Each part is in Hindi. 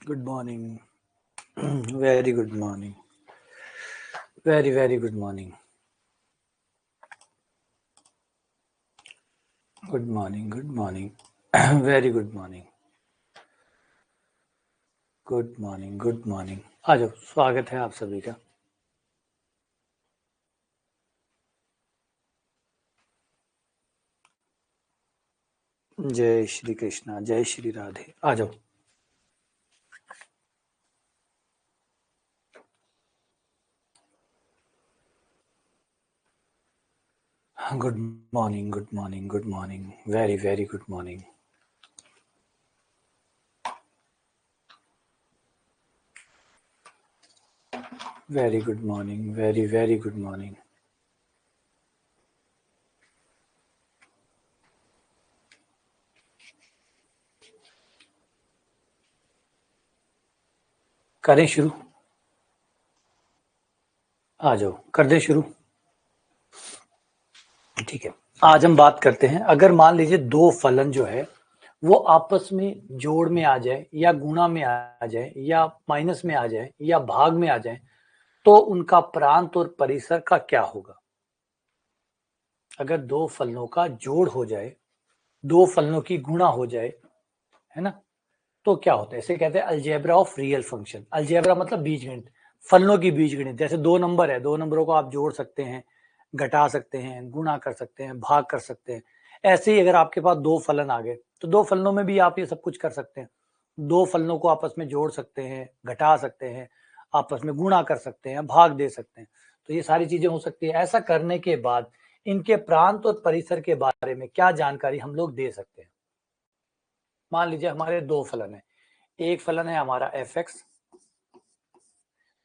Good morning. Very good morning. Very good morning. Good morning. Good morning. Very good morning. Good morning good morning. आ जाओ, स्वागत है आप सभी का। जय श्री कृष्णा, जय श्री राधे। आ जाओ। Good morning good morning good morning. Very good morning. Very good morning. Very good morning. करें शुरू? आ जाओ, कर दे शुरू। ठीक है, आज हम बात करते हैं, अगर मान लीजिए दो फलन जो है वो आपस में जोड़ में आ जाए या गुणा में आ जाए या माइनस में आ जाए या भाग में आ जाए, तो उनका प्रांत और परिसर का क्या होगा। अगर दो फलनों का जोड़ हो जाए, दो फलनों की गुणा हो जाए, है ना, तो क्या होता है, इसे कहते हैं algebra of real function. Algebra मतलब बीजगणित, फलनों की बीजगणित। जैसे दो नंबर है, दो नंबरों को आप जोड़ सकते हैं, घटा सकते हैं, गुणा कर सकते हैं, भाग कर सकते हैं। ऐसे ही अगर आपके पास दो फलन आ गए तो दो फलनों में भी आप ये सब कुछ कर सकते हैं। दो फलनों को आपस में जोड़ सकते हैं, घटा सकते हैं, आपस में गुणा कर सकते हैं, भाग दे सकते हैं। तो ये सारी चीजें हो सकती है। ऐसा करने के बाद इनके प्रांत और परिसर के बारे में क्या जानकारी हम लोग दे सकते हैं। मान लीजिए हमारे दो फलन है, एक फलन है हमारा एफ एक्स,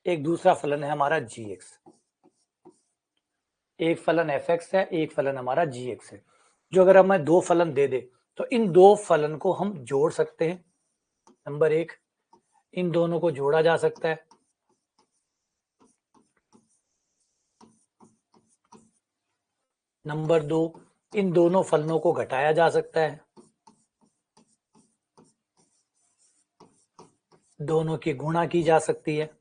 एक दूसरा फलन है हमारा जी एक्स। एक फलन एफ एक्स है, एक फलन हमारा जी एक्स है। जो अगर हमें दो फलन दे दे तो इन दो फलन को हम जोड़ सकते हैं। नंबर एक, इन दोनों को जोड़ा जा सकता है। नंबर दो, इन दोनों फलनों को घटाया जा सकता है। दोनों की गुणा की जा सकती है।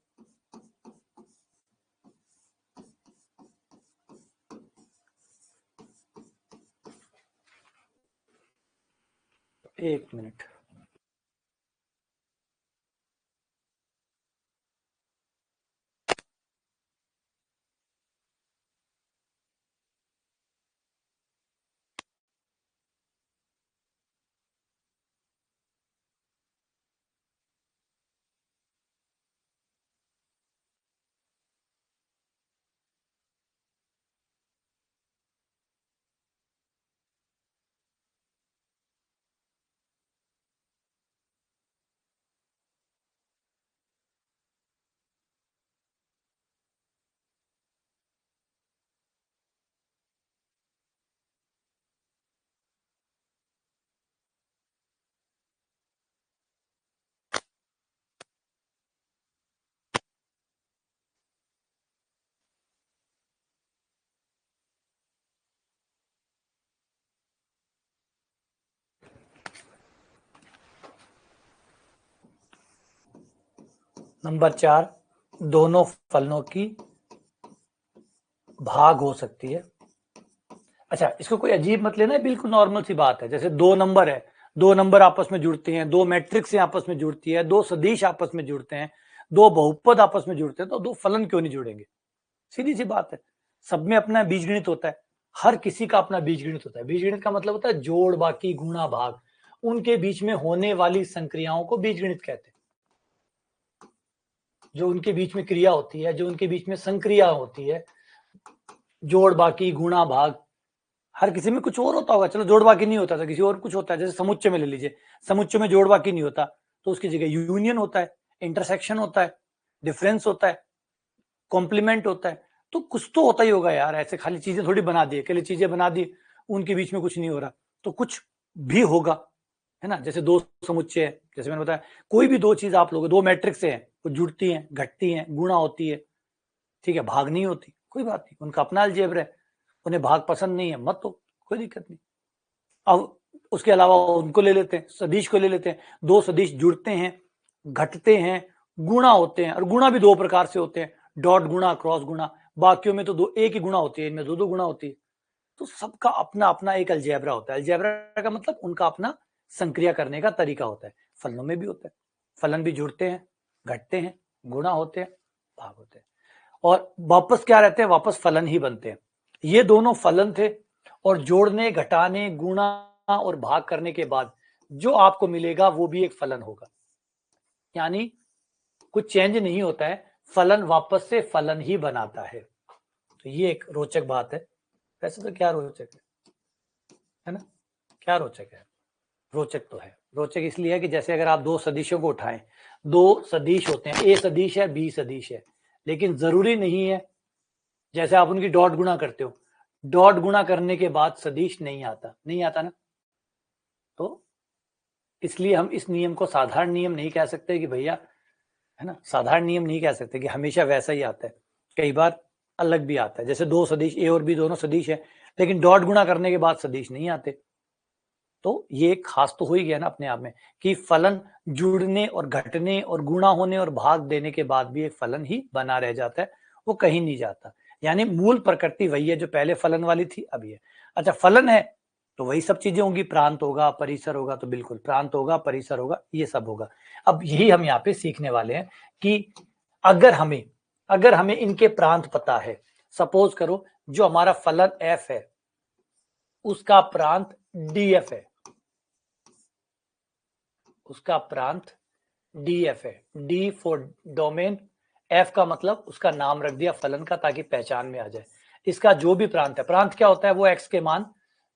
एक मिनट। नंबर चार, दोनों फलनों की भाग हो सकती है। अच्छा, इसको कोई अजीब मत लेना, बिल्कुल नॉर्मल सी बात है। जैसे दो नंबर है, दो नंबर आपस में जुड़ते हैं, दो मैट्रिक्स आपस में जुड़ती है, दो सदिश आपस में जुड़ते हैं, दो बहुपद आपस में जुड़ते हैं, तो दो फलन क्यों नहीं जुड़ेंगे। सीधी सी बात है। सब में अपना बीजगणित होता है, हर किसी का अपना बीजगणित होता है। बीजगणित का मतलब होता है जोड़, बाकी, गुणा, भाग। उनके बीच में होने वाली संक्रियाओं को बीजगणित कहते हैं। जो उनके बीच में क्रिया होती है, जो उनके बीच में संक्रिया होती है, जोड़, बाकी, गुणा, भाग। हर किसी में कुछ और होता होगा, चलो जोड़ बाकी नहीं होता था, किसी और कुछ होता है। जैसे समुच्चय में ले लीजिए, समुच्चय में जोड़ बाकी नहीं होता, तो उसकी जगह यूनियन होता है, इंटरसेक्शन होता है, डिफरेंस होता है, कॉम्प्लीमेंट होता है। तो कुछ तो होता ही होगा यार। ऐसे खाली चीजें थोड़ी बना दी, अकेले चीजें बना दी, उनके बीच में कुछ नहीं हो रहा, तो कुछ भी होगा, है ना। जैसे दो समुच्चय है, जैसे मैंने बताया, कोई भी दो चीज आप लोग, दो मैट्रिक्स है, वो जुड़ती हैं, घटती हैं, गुणा होती है, ठीक है, भाग नहीं होती, कोई बात नहीं, उनका अपना अलजेब्रा है। उन्हें भाग पसंद नहीं है, मत हो, कोई दिक्कत नहीं। अब उसके अलावा उनको ले लेते हैं, सदिश को ले लेते हैं। दो सदिश जुड़ते हैं, घटते हैं, गुणा होते हैं, और गुणा भी दो प्रकार से होते हैं, डॉट गुणा, क्रॉस गुणा। बाकियों में तो दो एक ही गुणा होती है, इनमें दो दो गुणा होती है। तो सबका अपना अपना एक अलजेब्रा होता है। अलजेब्रा का मतलब उनका अपना संक्रिया करने का तरीका होता है। फलनों में भी होता है, फलन भी जुड़ते हैं, घटते हैं, गुणा होते हैं, भाग होते हैं, और वापस क्या रहते हैं, वापस फलन ही बनते हैं। ये दोनों फलन थे, और जोड़ने, घटाने, गुणा और भाग करने के बाद जो आपको मिलेगा वो भी एक फलन होगा। यानी कुछ चेंज नहीं होता है, फलन वापस से फलन ही बनाता है। तो ये एक रोचक बात है। वैसे तो क्या रोचक है ना, क्या रोचक है? रोचक तो है। रोचक इसलिए है कि जैसे अगर आप दो सदिशों को उठाएं, दो सदिश होते हैं, ए सदिश है, बी सदिश है, लेकिन जरूरी नहीं है जैसे आप उनकी डॉट गुणा करते हो, डॉट गुणा करने के बाद सदिश नहीं आता ना। तो इसलिए हम इस नियम को साधारण नियम नहीं कह सकते कि भैया, है ना, साधारण नियम नहीं कह सकते कि हमेशा वैसा ही आता है। कई बार अलग भी आता है, जैसे दो सदिश ए और बी दोनों सदिश है, लेकिन डॉट गुणा करने के बाद सदिश नहीं आते। तो ये खास तो हो ही गया ना अपने आप में कि फलन जुड़ने और घटने और गुणा होने और भाग देने के बाद भी एक फलन ही बना रह जाता है, वो कहीं नहीं जाता। यानी मूल प्रकृति वही है जो पहले फलन वाली थी, अभी है। अच्छा, फलन है तो वही सब चीजें होंगी, प्रांत होगा, परिसर होगा, तो बिल्कुल प्रांत होगा, परिसर होगा, ये सब होगा। अब यही हम यहाँ पे सीखने वाले हैं कि अगर हमें इनके प्रांत पता है, सपोज करो जो हमारा फलन f है उसका प्रांत df है, उसका प्रांत df है, d फॉर डोमेन, f का मतलब उसका नाम रख दिया फलन का ताकि पहचान में आ जाए। इसका जो भी प्रांत है, प्रांत क्या होता है, वो x के मान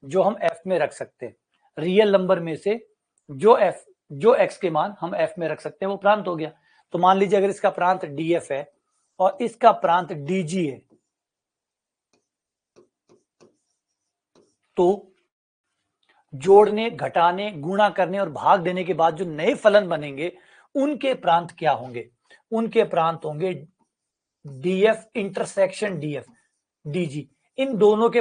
जो हम f में रख सकते हैं, रियल नंबर में से जो x के मान हम f में रख सकते हैं वो प्रांत हो गया। तो मान लीजिए अगर इसका प्रांत df है और इसका प्रांत dg है, तो जोड़ने, घटाने, गुणा करने और भाग देने के बाद जो नए फलन बनेंगे उनके प्रांत क्या होंगे? उनके प्रांत होंगे df इंटरसेक्शन df dg। इन दोनों के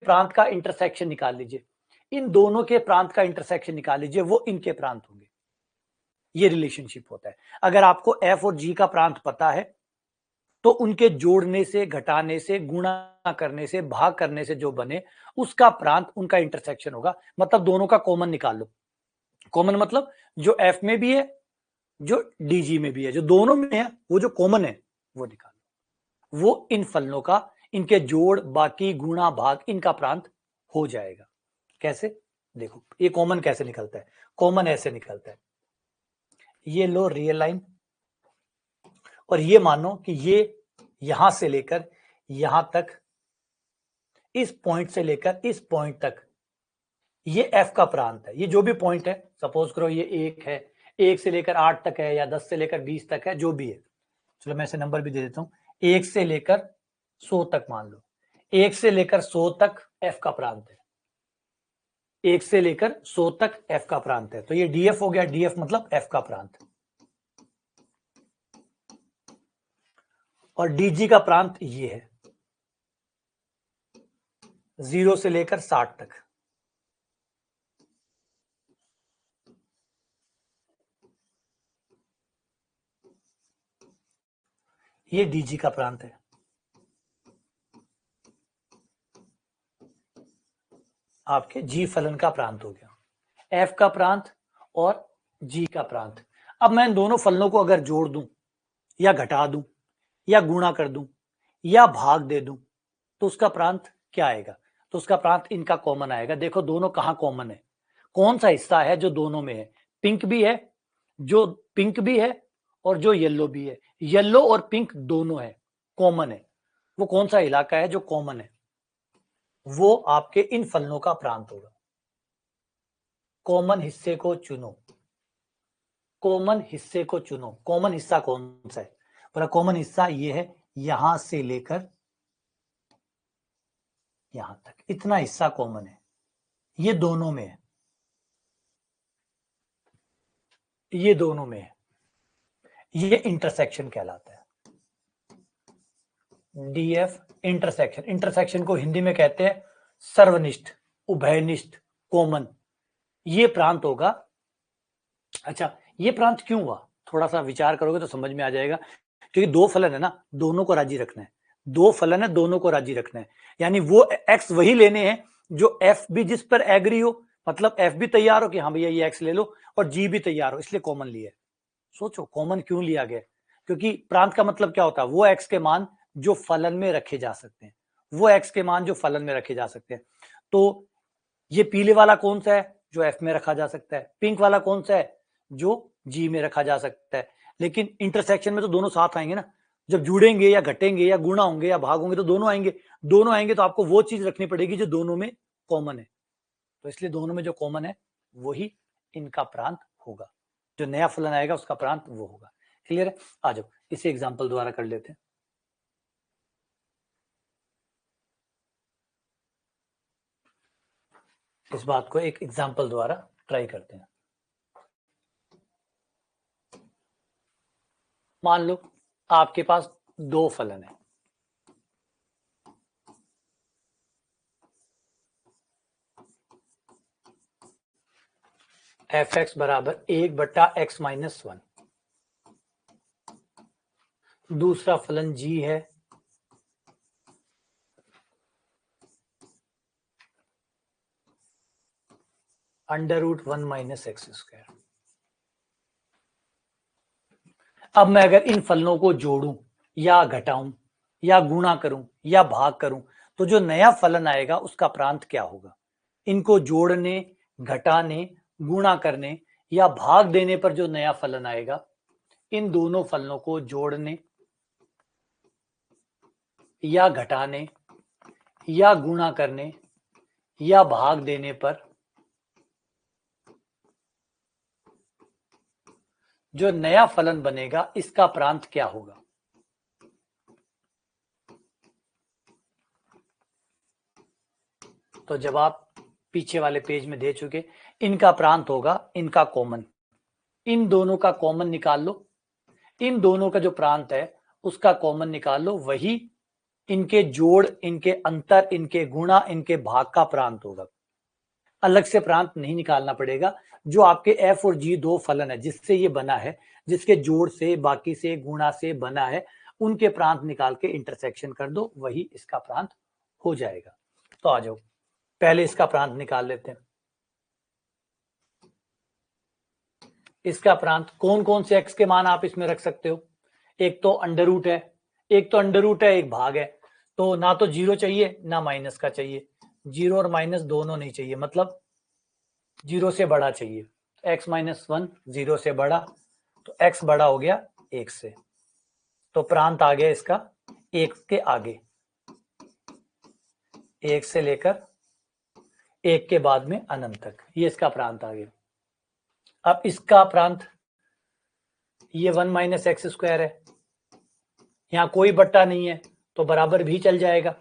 प्रांत का इंटरसेक्शन निकाल लीजिए, इन दोनों के प्रांत का इंटरसेक्शन निकाल लीजिए, वो इनके प्रांत होंगे। ये रिलेशनशिप होता है। अगर आपको f और g का प्रांत पता है तो उनके जोड़ने से, घटाने से, गुणा करने से, भाग करने से जो बने उसका प्रांत उनका इंटरसेक्शन होगा। मतलब दोनों का कॉमन निकाल लो। कॉमन मतलब जो f में भी है, जो dg में भी है, जो दोनों में है, वो जो कॉमन है वो निकाल लो। वो इन फलनों का, इनके जोड़, बाकी, गुणा, भाग, इनका प्रांत हो जाएगा। कैसे? देखो ये कॉमन कैसे निकलता है। कॉमन ऐसे निकलता है, ये लो रियल लाइन, और ये मानो कि ये यहां से लेकर यहां तक, इस पॉइंट से लेकर इस पॉइंट तक ये f का प्रांत है। ये जो भी पॉइंट है, सपोज करो ये 1 है, 1 से लेकर 8 तक है, या 10 से लेकर 20 तक है, जो भी है। चलो मैं ऐसे नंबर भी दे देता हूं, 1 से लेकर 100 तक मान लो, 1 से लेकर 100 तक f का प्रांत है, 1 से लेकर 100 तक f का प्रांत है। तो ये df हो गया, df मतलब f का प्रांत, और dg का प्रांत ये है, 0 से लेकर 60 तक। ये dg का प्रांत है। आपके g फलन का प्रांत हो गया, f का प्रांत और g का प्रांत। अब मैं इन दोनों फलनों को अगर जोड़ दूं या घटा दूं या गुणा कर दूं या भाग दे दूं तो उसका प्रांत क्या आएगा? तो उसका प्रांत इनका कॉमन आएगा। देखो दोनों कहां कॉमन है, कौन सा हिस्सा है जो दोनों में है? पिंक भी है, जो पिंक भी है और जो येलो भी है। येलो और पिंक दोनों है, कॉमन है। वो कौन सा इलाका है जो कॉमन है? वो आपके इन फलनों का प्रांत होगा। कॉमन हिस्से को चुनो, कॉमन हिस्से को चुनो। कॉमन हिस्सा कौन सा है? बोला कॉमन हिस्सा ये है, यहां से लेकर यहां तक, इतना हिस्सा कॉमन है। ये दोनों में है, ये दोनों में है। ये इंटरसेक्शन कहलाता है, डीएफ इंटरसेक्शन। इंटरसेक्शन को हिंदी में कहते हैं सर्वनिष्ठ, उभयनिष्ठ, कॉमन। ये प्रांत होगा। अच्छा, ये प्रांत क्यों हुआ थोड़ा सा विचार करोगे तो समझ में आ जाएगा, क्योंकि दो फलन है ना, दोनों को राजी रखना है, दो फलन है, दोनों को राजी रखना है, यानी वो एक्स वही लेने हैं जो एफ भी जिस पर एग्री हो, मतलब एफ भी तैयार हो कि हाँ भैया ये एक्स ले लो, और जी भी तैयार हो, इसलिए कॉमन लिया है। सोचो कॉमन क्यों लिया गया, क्योंकि प्रांत का मतलब क्या होता है, वो एक्स के मान जो फलन में रखे जा सकते हैं, वो एक्स के मान जो फलन में रखे जा सकते हैं। तो ये पीले वाला कौन सा है, जो एफ में रखा जा सकता है, पिंक वाला कौन सा है, जो जी में रखा जा सकता है। लेकिन इंटरसेक्शन में तो दोनों साथ आएंगे ना, जब जुड़ेंगे या घटेंगे या गुणा होंगे या भाग होंगे तो दोनों आएंगे, दोनों आएंगे तो आपको वो चीज रखनी पड़ेगी जो दोनों में कॉमन है। तो इसलिए दोनों में जो कॉमन है वही इनका प्रांत होगा, जो नया फलन आएगा उसका प्रांत वो होगा। क्लियर है? आ जाओ इसे एग्जांपल द्वारा कर लेते हैं। इस बात को एक एग्जांपल द्वारा ट्राई करते हैं। मान लो आपके पास दो फलन है, एफ एक्स बराबर 1/x-1, दूसरा फलन जी है √1 - x²। अब मैं अगर इन फलनों को जोड़ूं या घटाऊं या गुणा करूं या भाग करूं तो जो नया फलन आएगा उसका प्रांत क्या होगा। इनको जोड़ने, घटाने, गुणा करने या भाग देने पर जो नया फलन आएगा, इन दोनों फलनों को जोड़ने या घटाने या गुणा करने या भाग देने पर जो नया फलन बनेगा इसका प्रांत क्या होगा। तो जब आप पीछे वाले पेज में दे चुके, इनका प्रांत होगा इनका कॉमन, इन दोनों का कॉमन निकाल लो, इन दोनों का जो प्रांत है उसका कॉमन निकाल लो, वही इनके जोड़, इनके अंतर, इनके गुणा, इनके भाग का प्रांत होगा। अलग से प्रांत नहीं निकालना पड़ेगा, जो आपके एफ और जी दो फलन है जिससे ये बना है, जिसके जोड़ से, बाकी से, गुणा से बना है, उनके प्रांत निकाल के इंटरसेक्शन कर दो, वही इसका प्रांत हो जाएगा। तो आ जाओ पहले इसका प्रांत निकाल लेते हैं। इसका प्रांत कौन कौन से एक्स के मान आप इसमें रख सकते हो, एक तो अंडर रूट है, एक भाग है, तो ना तो जीरो चाहिए ना माइनस का चाहिए, जीरो और माइनस दोनों नहीं चाहिए, मतलब जीरो से बड़ा चाहिए, x-1 जीरो से बड़ा, तो x बड़ा हो गया एक से, तो प्रांत आ गया इसका एक के आगे, एक से लेकर एक के बाद में अनंत तक, ये इसका प्रांत आ गया। अब इसका प्रांत ये 1 - x² है, यहां कोई बट्टा नहीं है तो बराबर भी चल जाएगा,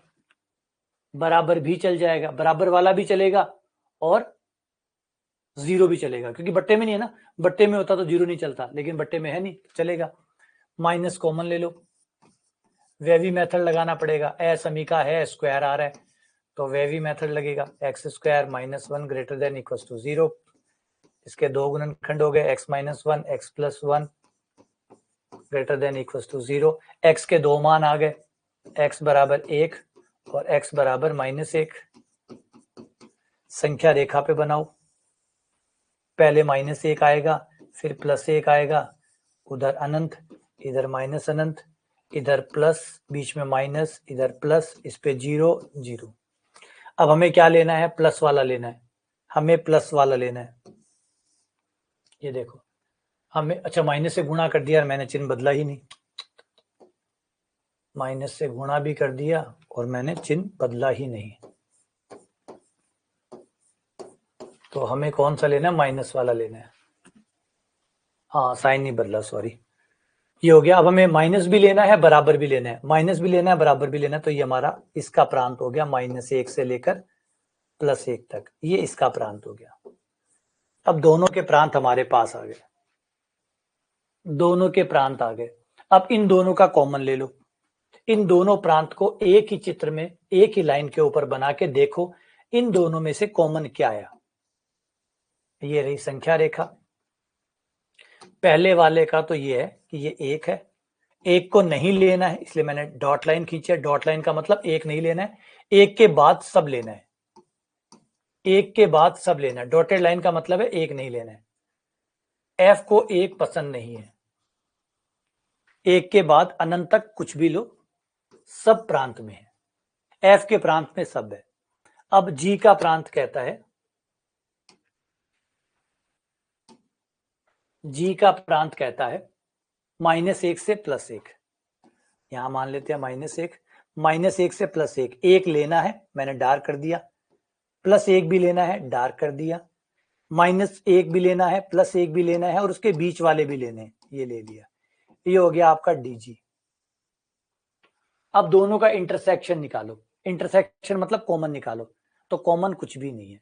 बराबर भी चल जाएगा, बराबर वाला भी चलेगा और जीरो भी चलेगा, क्योंकि बट्टे में नहीं है ना, बट्टे में होता तो जीरो नहीं चलता, लेकिन बट्टे में है नहीं, चलेगा। माइनस कॉमन ले लो, वेवी मेथड लगाना पड़ेगा, असमीका है, स्क्वायर आ रहा है तो वेवी मेथड लगेगा, x² - 1 > 0, इसके दो गुणनखंड हो गए, x-1 x+1 > 0, x के दो मान आ गए, x बराबर 1 और x बराबर -1। संख्या रेखा पे बनाओ, पहले -1 आएगा, फिर +1 आएगा, उधर अनंत, इधर माइनस अनंत, इधर प्लस, बीच में माइनस, इधर प्लस, इस पे 0 0। अब हमें क्या लेना है, प्लस वाला लेना है, हमें प्लस वाला लेना है। ये देखो हमें, अच्छा माइनस से गुणा कर दिया, मैंने चिन्ह बदला ही नहीं, माइनस से गुणा भी कर दिया और मैंने चिन्ह बदला ही नहीं, तो हमें कौन सा लेना है, माइनस वाला लेना है। हाँ साइन नहीं बदला, सॉरी, ये हो गया। अब हमें माइनस भी लेना है, बराबर भी लेना है, माइनस भी लेना है, बराबर भी लेना है, तो ये हमारा इसका प्रांत हो गया -1 से लेकर +1 तक, ये इसका प्रांत हो गया। अब दोनों के प्रांत हमारे पास आ गए, दोनों के प्रांत आ गए। अब इन दोनों का कॉमन ले लो, इन दोनों प्रांत को एक ही चित्र में, एक ही लाइन के ऊपर बना के देखो इन दोनों में से कॉमन क्या आया। ये रही संख्या रेखा, पहले वाले का तो ये है कि ये एक है, एक को नहीं लेना है, इसलिए मैंने डॉट लाइन खींची है। डॉट लाइन का मतलब एक नहीं लेना है, एक के बाद सब लेना है, एक के बाद सब लेना है। डॉटेड लाइन का मतलब है एक नहीं लेना है। एफ को एक पसंद नहीं है, एक के बाद अनंत तक कुछ भी लो, सब प्रांत में है, एफ के प्रांत में सब है। अब जी का प्रांत कहता है, जी का प्रांत कहता है -1 से +1। यहां मान लेते हैं -1, -1 से +1, एक लेना है, मैंने डार्क कर दिया, +1 भी लेना है, डार्क कर दिया, -1 भी लेना है, +1 भी लेना है, और उसके बीच वाले भी लेने हैं, ये ले लिया। ये हो गया आपका डीजी। अब दोनों का इंटरसेक्शन निकालो, इंटरसेक्शन मतलब कॉमन निकालो, तो कॉमन कुछ भी नहीं है,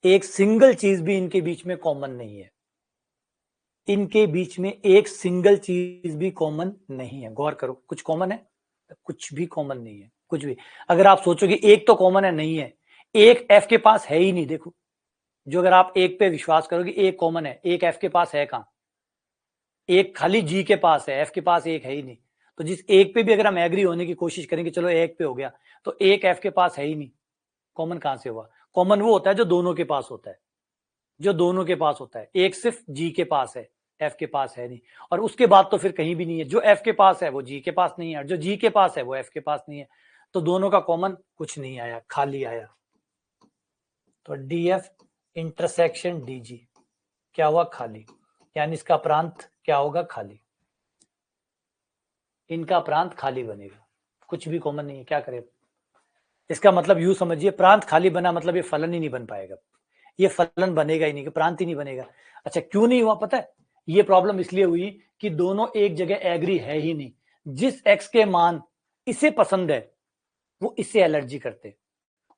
एक सिंगल चीज भी इनके बीच में कॉमन नहीं है, इनके बीच में एक सिंगल चीज भी कॉमन नहीं है। गौर करो, कुछ कॉमन है? कुछ भी कॉमन नहीं है, कुछ भी। अगर आप सोचोगे एक तो कॉमन है, नहीं है, एक एफ के पास है ही नहीं। देखो, जो अगर आप एक पे विश्वास करोगे एक कॉमन है, एक एफ के पास है कहां? एक खाली जी के पास है, एफ के पास एक है ही नहीं। तो जिस एक पे भी अगर हम एग्री होने की कोशिश करेंगे, चलो एक पे हो गया, तो एक एफ के पास है ही नहीं, कॉमन कहां से हुआ? कॉमन वो होता है जो दोनों के पास होता है, जो दोनों के पास होता है। एक सिर्फ जी के पास है, एफ के पास है नहीं, और उसके बाद तो फिर कहीं भी नहीं है। जो एफ के पास है वो जी के पास नहीं है, और जो जी के पास है वो एफ के पास नहीं है। तो दोनों का कॉमन कुछ नहीं आया, खाली आया। तो D F intersection D G क्या हुआ? खाली। यानी इसका प्रांत क्या होगा? खाली। इनका प्रांत खाली बनेगा, कुछ भी कॉमन नहीं है। क्या करें? इसका मतलब यूं समझिए, प्रांत खाली बना मतलब ये फलन ही नहीं बन पाएगा, ये फलन बनेगा ही नहीं, कि प्रांत ही नहीं बनेगा। अच्छा, क्यों नहीं हुआ पता है? ये प्रॉब्लम इसलिए हुई कि दोनों एक जगह एग्री है ही नहीं। जिस एक्स के मान इसे पसंद है वो इससे एलर्जी करते,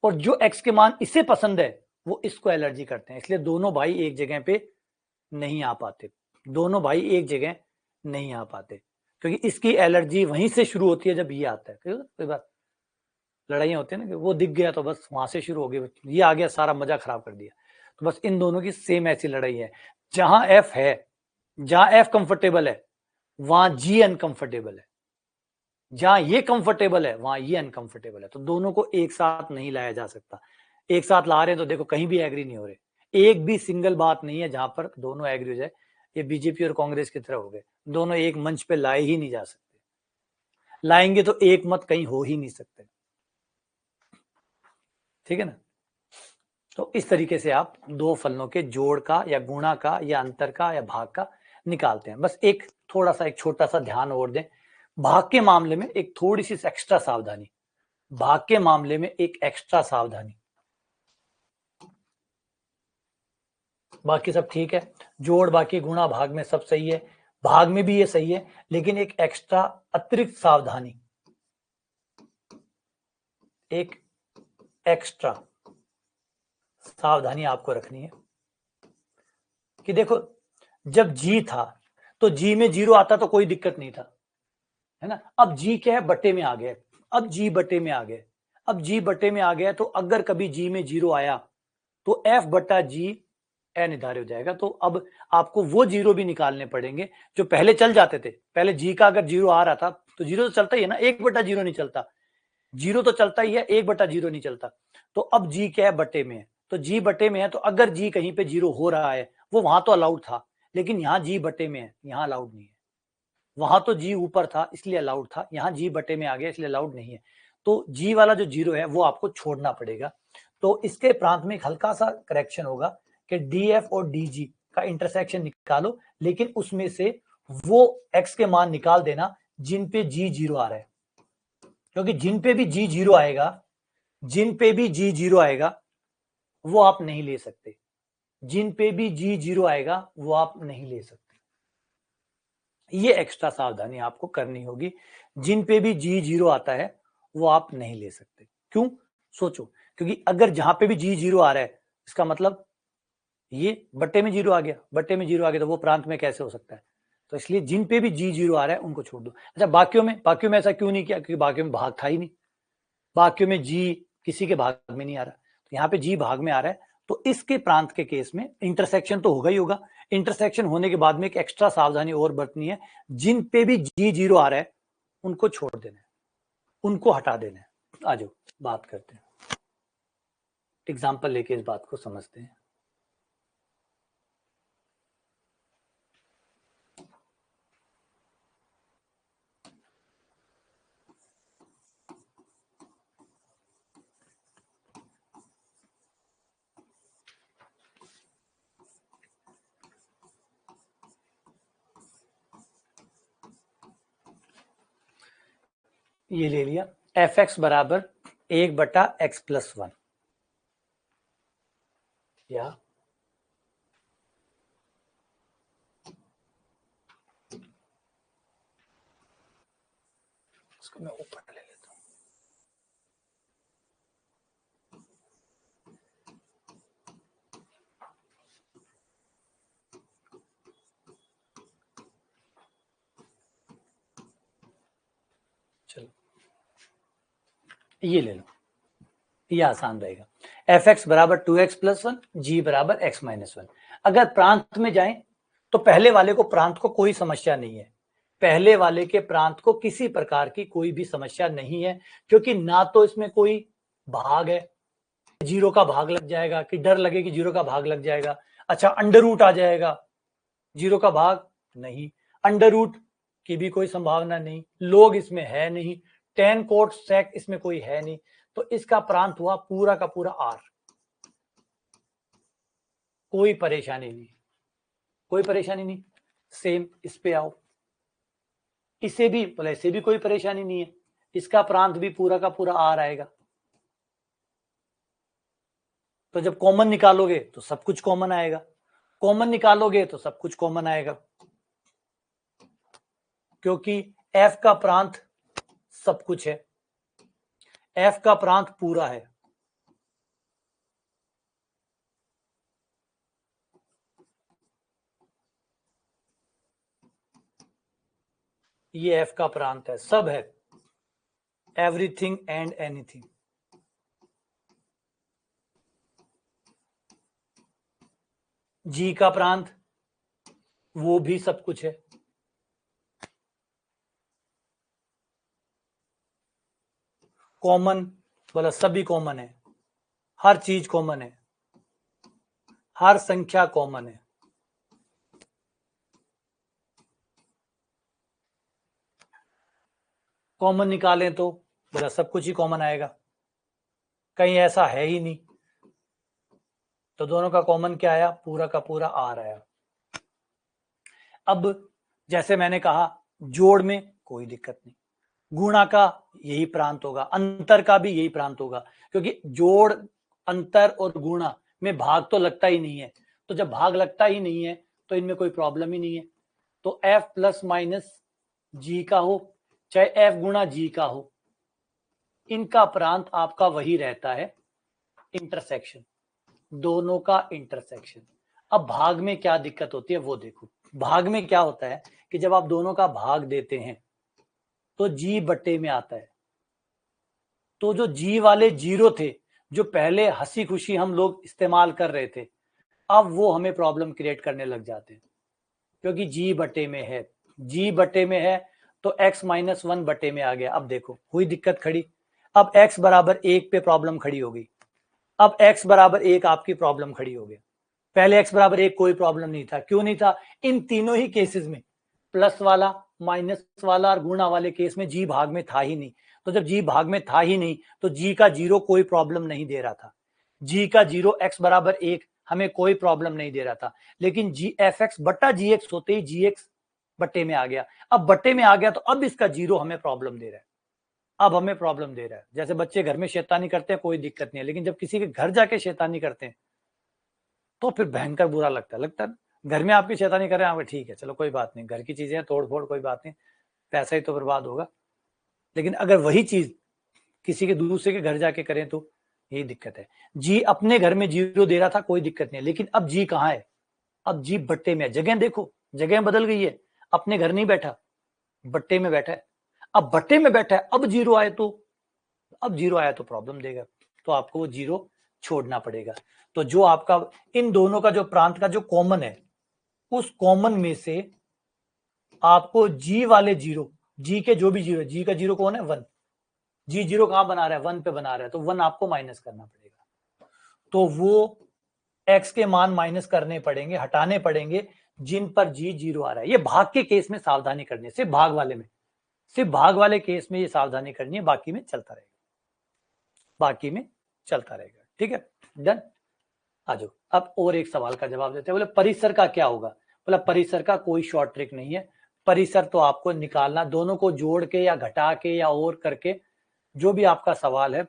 और जो एक्स के मान इसे पसंद है वो इसको एलर्जी करते हैं। इसलिए दोनों भाई एक जगह पे नहीं आ पाते, दोनों भाई एक जगह नहीं आ पाते, क्योंकि इसकी एलर्जी वहीं से शुरू होती है जब ये आता है। कोई बात, लड़ाइयाँ होती है ना, कि वो दिख गया तो बस वहां से शुरू हो गई, ये आ गया सारा मजा खराब कर दिया। तो बस इन दोनों की सेम ऐसी लड़ाई है। जहां एफ है, जहां एफ कंफर्टेबल है वहां जी अनकंफर्टेबल है, जहां ये कंफर्टेबल है वहां ये अनकंफर्टेबल है। तो दोनों को एक साथ नहीं लाया जा सकता। एक साथ ला रहे हैं तो देखो कहीं भी एग्री नहीं हो रहे, एक भी सिंगल बात नहीं है जहां पर दोनों एग्री हो जाए। ये बीजेपी और कांग्रेस की तरह हो गए, दोनों एक मंच पे लाए ही नहीं जा सकते, लाएंगे तो एक मत कहीं हो ही नहीं सकते। ठीक है ना? तो इस तरीके से आप दो फलनों के जोड़ का या गुणा का या अंतर का या भाग का निकालते हैं। बस एक थोड़ा सा, एक छोटा सा ध्यान और दें, भाग के मामले में एक थोड़ी सी एक्स्ट्रा सावधानी, भाग के मामले में एक एक्स्ट्रा सावधानी। बाकी सब ठीक है, जोड़ बाकी गुणा भाग में सब सही है, भाग में भी ये सही है, लेकिन एक एक्स्ट्रा अतिरिक्त सावधानी, एक एक्स्ट्रा सावधानी आपको रखनी है कि देखो, जब जी था तो जी में जीरो आता तो कोई दिक्कत नहीं था, है ना? अब जी क्या है? बटे में आ गया, अब जी बटे में आ गया, अब जी बटे में आ गया, तो अगर कभी जी में जीरो आया तो एफ बटा जी अनिर्धारित हो जाएगा। तो अब आपको वो जीरो भी निकालने पड़ेंगे जो पहले चल जाते थे। पहले जी का अगर जीरो आ रहा था तो जीरो तो चलता ही है ना, एक बटा जीरो नहीं चलता, जीरो तो चलता ही है, एक बटा जीरो नहीं चलता। तो अब जी क्या है? बटे में है, तो जी बटे में है, तो अगर जी कहीं पे जीरो हो रहा है, वो वहां तो अलाउड था, लेकिन यहाँ जी बटे में है, यहाँ अलाउड नहीं है। वहां तो जी ऊपर था इसलिए अलाउड था, यहाँ जी बटे में आ गया इसलिए अलाउड नहीं है। तो जी वाला जो जीरो है वो आपको छोड़ना पड़ेगा। तो इसके प्रांत में एक हल्का सा करेक्शन होगा कि डी एफ और डी जी का इंटरसेक्शन निकालो, लेकिन उसमें से वो एक्स के मान निकाल देना जिन पे जी जीरो आ रहा है, क्योंकि जिन पे भी जी जीरो आएगा, जिन पे भी जी जीरो आएगा वो आप नहीं ले सकते, जिन पे भी जी जीरो आएगा वो आप नहीं ले सकते। ये एक्स्ट्रा सावधानी आपको करनी होगी, जिन पे भी जी जीरो आता है वो आप नहीं ले सकते। क्यों? सोचो, क्योंकि अगर जहां पे भी जी जीरो आ रहा है इसका मतलब ये बट्टे में जीरो आ गया, बट्टे में जीरो आ गया तो वो प्रांत में कैसे हो सकता है? तो इसलिए जिन पे भी जी जीरो आ रहा है उनको छोड़ दो। अच्छा, बाकियों में ऐसा क्यों नहीं किया? क्योंकि बाकियों में भाग था ही नहीं, बाकियों में जी किसी के भाग में नहीं आ रहा, तो यहाँ पे जी भाग में आ रहा है, तो इसके प्रांत के केस में इंटरसेक्शन तो होगा ही होगा। इंटरसेक्शन होने के बाद में एक एक्स्ट्रा सावधानी और बरतनी है, जिन पे भी G0 आ रहा है उनको छोड़ देना है, उनको हटा देना है। आ जाओ बात करते हैं, एग्जाम्पल लेके इस बात को समझते हैं। ये ले लिया f(x) बराबर 1/x+1 या इसको मैं ऊपर ले लेता हूं। चलो ये ले लो, ये आसान रहेगा। f(x) बराबर 2x+1, g बराबर x-1। अगर प्रांत में जाएं तो पहले वाले को प्रांत को कोई समस्या नहीं है, पहले वाले के प्रांत को किसी प्रकार की कोई भी समस्या नहीं है, क्योंकि ना तो इसमें कोई भाग है, 0 का भाग लग जाएगा कि डर लगे कि 0 का भाग लग जाएगा। अच्छा अंडर रूट आ जाएगा, 0 का भाग नहीं, अंडर रूट की भी कोई संभावना नहीं, लोग इसमें है नहीं, tan cot sec इसमें कोई है नहीं, तो इसका प्रांत हुआ पूरा का पूरा r। कोई परेशानी नहीं, कोई परेशानी नहीं। सेम इस पे आओ, इसे भी बोले, इसे भी कोई परेशानी नहीं है, इसका प्रांत भी पूरा का पूरा r आएगा। तो जब कॉमन निकालोगे तो सब कुछ कॉमन आएगा, कॉमन निकालोगे तो सब कुछ कॉमन आएगा, क्योंकि f का प्रांत सब कुछ है, f का प्रांत पूरा है। ये f का प्रांत है, सब है, एवरीथिंग एंड एनीथिंग। g का प्रांत वो भी सब कुछ है, कॉमन बोला, सभी कॉमन है, हर चीज कॉमन है, हर संख्या कॉमन है। कॉमन निकालें तो बोला सब कुछ ही कॉमन आएगा, कहीं ऐसा है ही नहीं, तो दोनों का कॉमन क्या आया, पूरा का पूरा आ रहा है। अब जैसे मैंने कहा जोड़ में कोई दिक्कत नहीं, गुणा का यही प्रांत होगा, अंतर का भी यही प्रांत होगा, क्योंकि जोड़ अंतर और गुणा में भाग तो लगता ही नहीं है, तो जब भाग लगता ही नहीं है तो इनमें कोई प्रॉब्लम ही नहीं है। तो f प्लस माइनस जी का हो चाहे f गुणा जी का हो, इनका प्रांत आपका वही रहता है, इंटरसेक्शन, दोनों का इंटरसेक्शन। अब भाग में क्या दिक्कत होती है वो देखो, भाग में क्या होता है कि जब आप दोनों का भाग देते हैं तो जी बट्टे में आता है, तो जो जी वाले 0 थे जो पहले हंसी खुशी हम लोग इस्तेमाल कर रहे थे, अब वो हमें प्रॉब्लम क्रिएट करने लग जाते हैं, क्योंकि जी बट्टे में है, जी बट्टे में है तो x-1 बट्टे में आ गया। अब देखो हुई दिक्कत खड़ी, अब x बराबर 1 पे प्रॉब्लम खड़ी हो गई, अब x बराबर 1 आपकी प्रॉब्लम खड़ी हो गई। पहले x बराबर 1 कोई प्रॉब्लम नहीं था, क्यों नहीं था, इन तीनों ही केसेस में, प्लस वाला, माइनस वाला और गुणा वाले केस में जी भाग में था ही नहीं, तो जब जी भाग में था ही नहीं तो जी का 0 कोई प्रॉब्लम नहीं दे रहा था, जी का 0 x बराबर 1 हमें कोई प्रॉब्लम नहीं दे रहा था, लेकिन जी fx बट्टा gx होते ही gx बट्टे में आ गया, अब बट्टे में आ गया तो अब इसका 0 हमें प्रॉब्लम दे रहा है, अब हमें प्रॉब्लम दे रहा है। जैसे बच्चे घर में शैतानी करते हैं कोई दिक्कत नहीं है, लेकिन जब किसी के घर जाके शैतानी करते हैं तो फिर भयंकर बुरा लगता है। घर में आपकी शैतानी कर रहे हैं, ठीक है चलो कोई बात नहीं, घर की चीजें तोड़ फोड़ कोई बात नहीं, पैसा ही तो बर्बाद होगा, लेकिन अगर वही चीज किसी के दूसरे के घर जाके करें तो यही दिक्कत है। जी अपने घर में 0 दे रहा था कोई दिक्कत नहीं, लेकिन अब जी कहाँ है, अब जी बट्टे में है, जगह देखो जगह बदल गई है, अपने घर नहीं बैठा, बट्टे में बैठा है, अब बट्टे में बैठा है, अब 0 आए तो, अब 0 आया तो प्रॉब्लम देगा, तो आपको वो 0 छोड़ना पड़ेगा। तो जो आपका इन दोनों का जो प्रांत का जो कॉमन है, उस कॉमन में से आपको जी वाले जीरो, जी के जो भी जीरो, जी का जीरो कौन है 1, जी जीरो कहां बना रहा है 1 पे बना रहा है, तो 1 आपको माइनस करना पड़ेगा। तो वो x के मान माइनस करने पड़ेंगे, हटाने पड़ेंगे जिन पर जी जीरो आ रहा है। ये भाग के केस में सावधानी करनी है, सिर्फ भाग वाले में, सिर्फ भाग वाले केस में ये सावधानी करनी है, बाकी में चलता रहेगा, बाकी में चलता रहेगा। ठीक है, डन। आ जाओ अब और एक सवाल का जवाब देते हैं। बोले परिसर का क्या होगा? बोला परिसर का कोई शॉर्ट ट्रिक नहीं है। परिसर तो आपको निकालना, दोनों को जोड़ के या घटा के या और करके, जो भी आपका सवाल है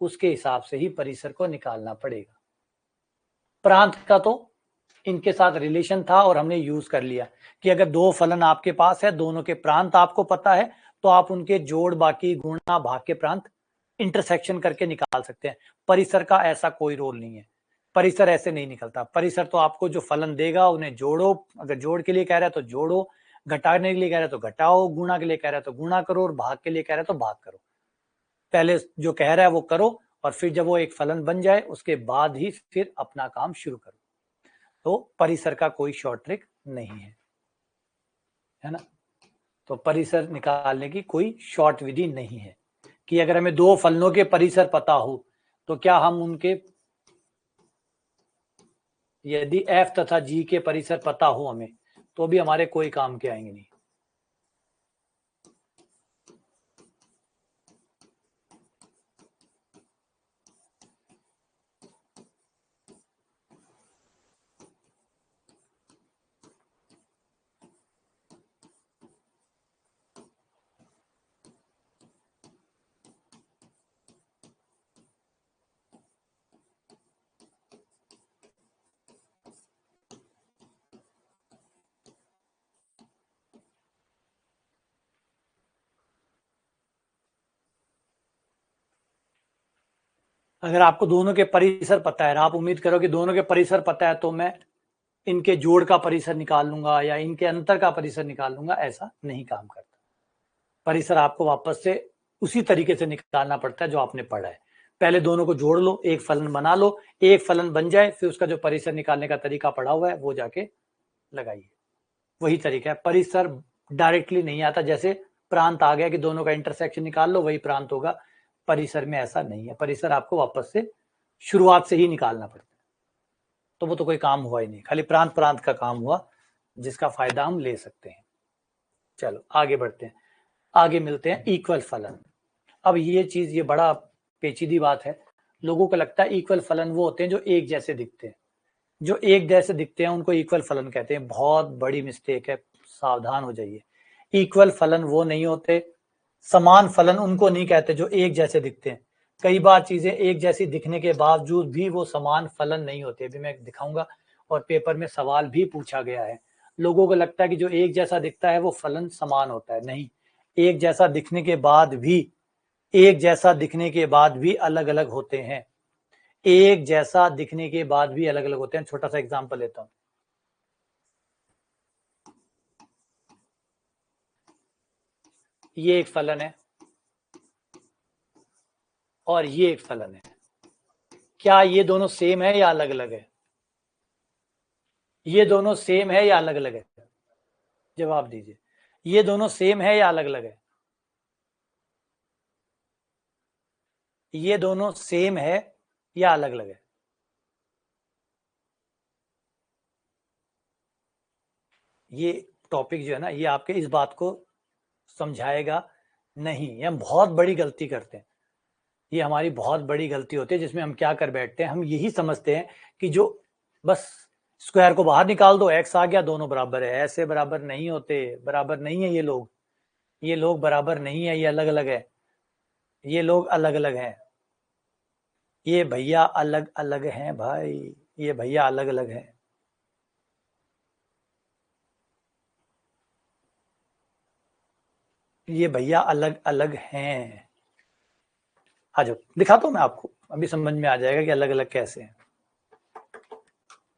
उसके हिसाब से ही परिसर को निकालना पड़ेगा। प्रांत का तो इनके साथ रिलेशन था और हमने यूज कर लिया कि अगर दो फलन आपके पास है, दोनों के प्रांत आपको पता है, तो आप उनके जोड़, बाकी, गुणा, भाग के प्रांत इंटरसेक्शन करके निकाल सकते हैं। परिसर का ऐसा कोई रोल नहीं है, परिसर ऐसे नहीं निकलता। परिसर तो आपको जो फलन देगा उन्हें जोड़ो, अगर जोड़ के लिए कह रहा है तो जोड़ो, घटाने के लिए कह रहा है तो घटाओ, गुणा के लिए कह रहा है तो गुणा करो, और भाग के लिए कह रहा है तो भाग करो। पहले जो कह रहा है वो करो, और फिर जब वो एक फलन बन जाए उसके बाद ही फिर अपना काम शुरू करो। तो परिसर का कोई शॉर्ट ट्रिक नहीं है ना। तो परिसर निकालने की कोई शॉर्ट विधि नहीं है कि अगर हमें दो फलनों के परिसर पता हो तो क्या हम उनके, यदि f तथा g के परिसर पता हो हमें, तो भी हमारे कोई काम के आएंगे नहीं। अगर आपको दोनों के परिसर पता है, आप उम्मीद करो कि दोनों के परिसर पता है तो मैं इनके जोड़ का परिसर निकाल लूंगा या इनके अंतर का परिसर निकाल लूंगा, ऐसा नहीं काम करता। परिसर आपको वापस से उसी तरीके से निकालना पड़ता है जो आपने पढ़ा है। पहले दोनों को जोड़ लो, एक फलन बना लो, एक फलन बन जाए, फिर उसका जो परिसर निकालने का तरीका पढ़ा हुआ है वो जाके लगाइए। वही तरीका है, परिसर डायरेक्टली नहीं आता। जैसे प्रांत आ गया कि दोनों का इंटरसेक्शन निकाल लो, वही प्रांत होगा। परिसर में ऐसा नहीं है, परिसर आपको वापस से शुरुआत से ही निकालना पड़ता है। तो वो तो कोई काम हुआ ही नहीं, खाली प्रांत प्रांत का काम हुआ जिसका फायदा हम ले सकते हैं। चलो आगे बढ़ते हैं, आगे मिलते हैं इक्वल फलन। अब ये चीज, ये बड़ा पेचीदी बात है। लोगों को लगता है इक्वल फलन वो होते हैं जो एक जैसे दिखते हैं, जो एक जैसे दिखते हैं उनको इक्वल फलन कहते हैं। बहुत बड़ी मिस्टेक है, सावधान हो जाइए। इक्वल फलन वो नहीं होते, समान फलन उनको नहीं कहते जो एक जैसे दिखते हैं। कई बार चीजें एक जैसी दिखने के बावजूद भी वो समान फलन नहीं होते, अभी मैं दिखाऊंगा, और पेपर में सवाल भी पूछा गया है। लोगों को लगता है कि जो एक जैसा दिखता है वो फलन समान होता है, नहीं। एक जैसा दिखने के बाद भी, एक जैसा दिखने के बाद भी अलग अलग होते हैं, एक जैसा दिखने के बाद भी अलग अलग होते हैं। छोटा सा एग्जांपल लेता हूं, ये एक फलन है और ये एक फलन है, क्या ये दोनों सेम है या अलग अलग है? ये दोनों सेम है या अलग अलग है? जवाब दीजिए, ये दोनों सेम है या अलग अलग है? ये दोनों सेम है या अलग अलग है? ये टॉपिक जो है ना, ये आपके इस बात को समझाएगा नहीं। ये हम बहुत बड़ी गलती करते हैं, ये हमारी बहुत बड़ी गलती होती है, जिसमें हम क्या कर बैठते हैं, हम यही समझते हैं कि जो बस स्क्वायर को बाहर निकाल दो, एक्स आ गया, दोनों बराबर है। ऐसे बराबर नहीं होते, बराबर नहीं है ये लोग बराबर नहीं है, ये अलग अलग है, ये लोग अलग अलग हैं, ये भैया अलग अलग हैं भाई, ये भैया अलग अलग हैं। ये भैया अलग अलग हैं। आ जाओ दिखाता हूं मैं आपको, अभी समझ में आ जाएगा कि अलग अलग कैसे हैं।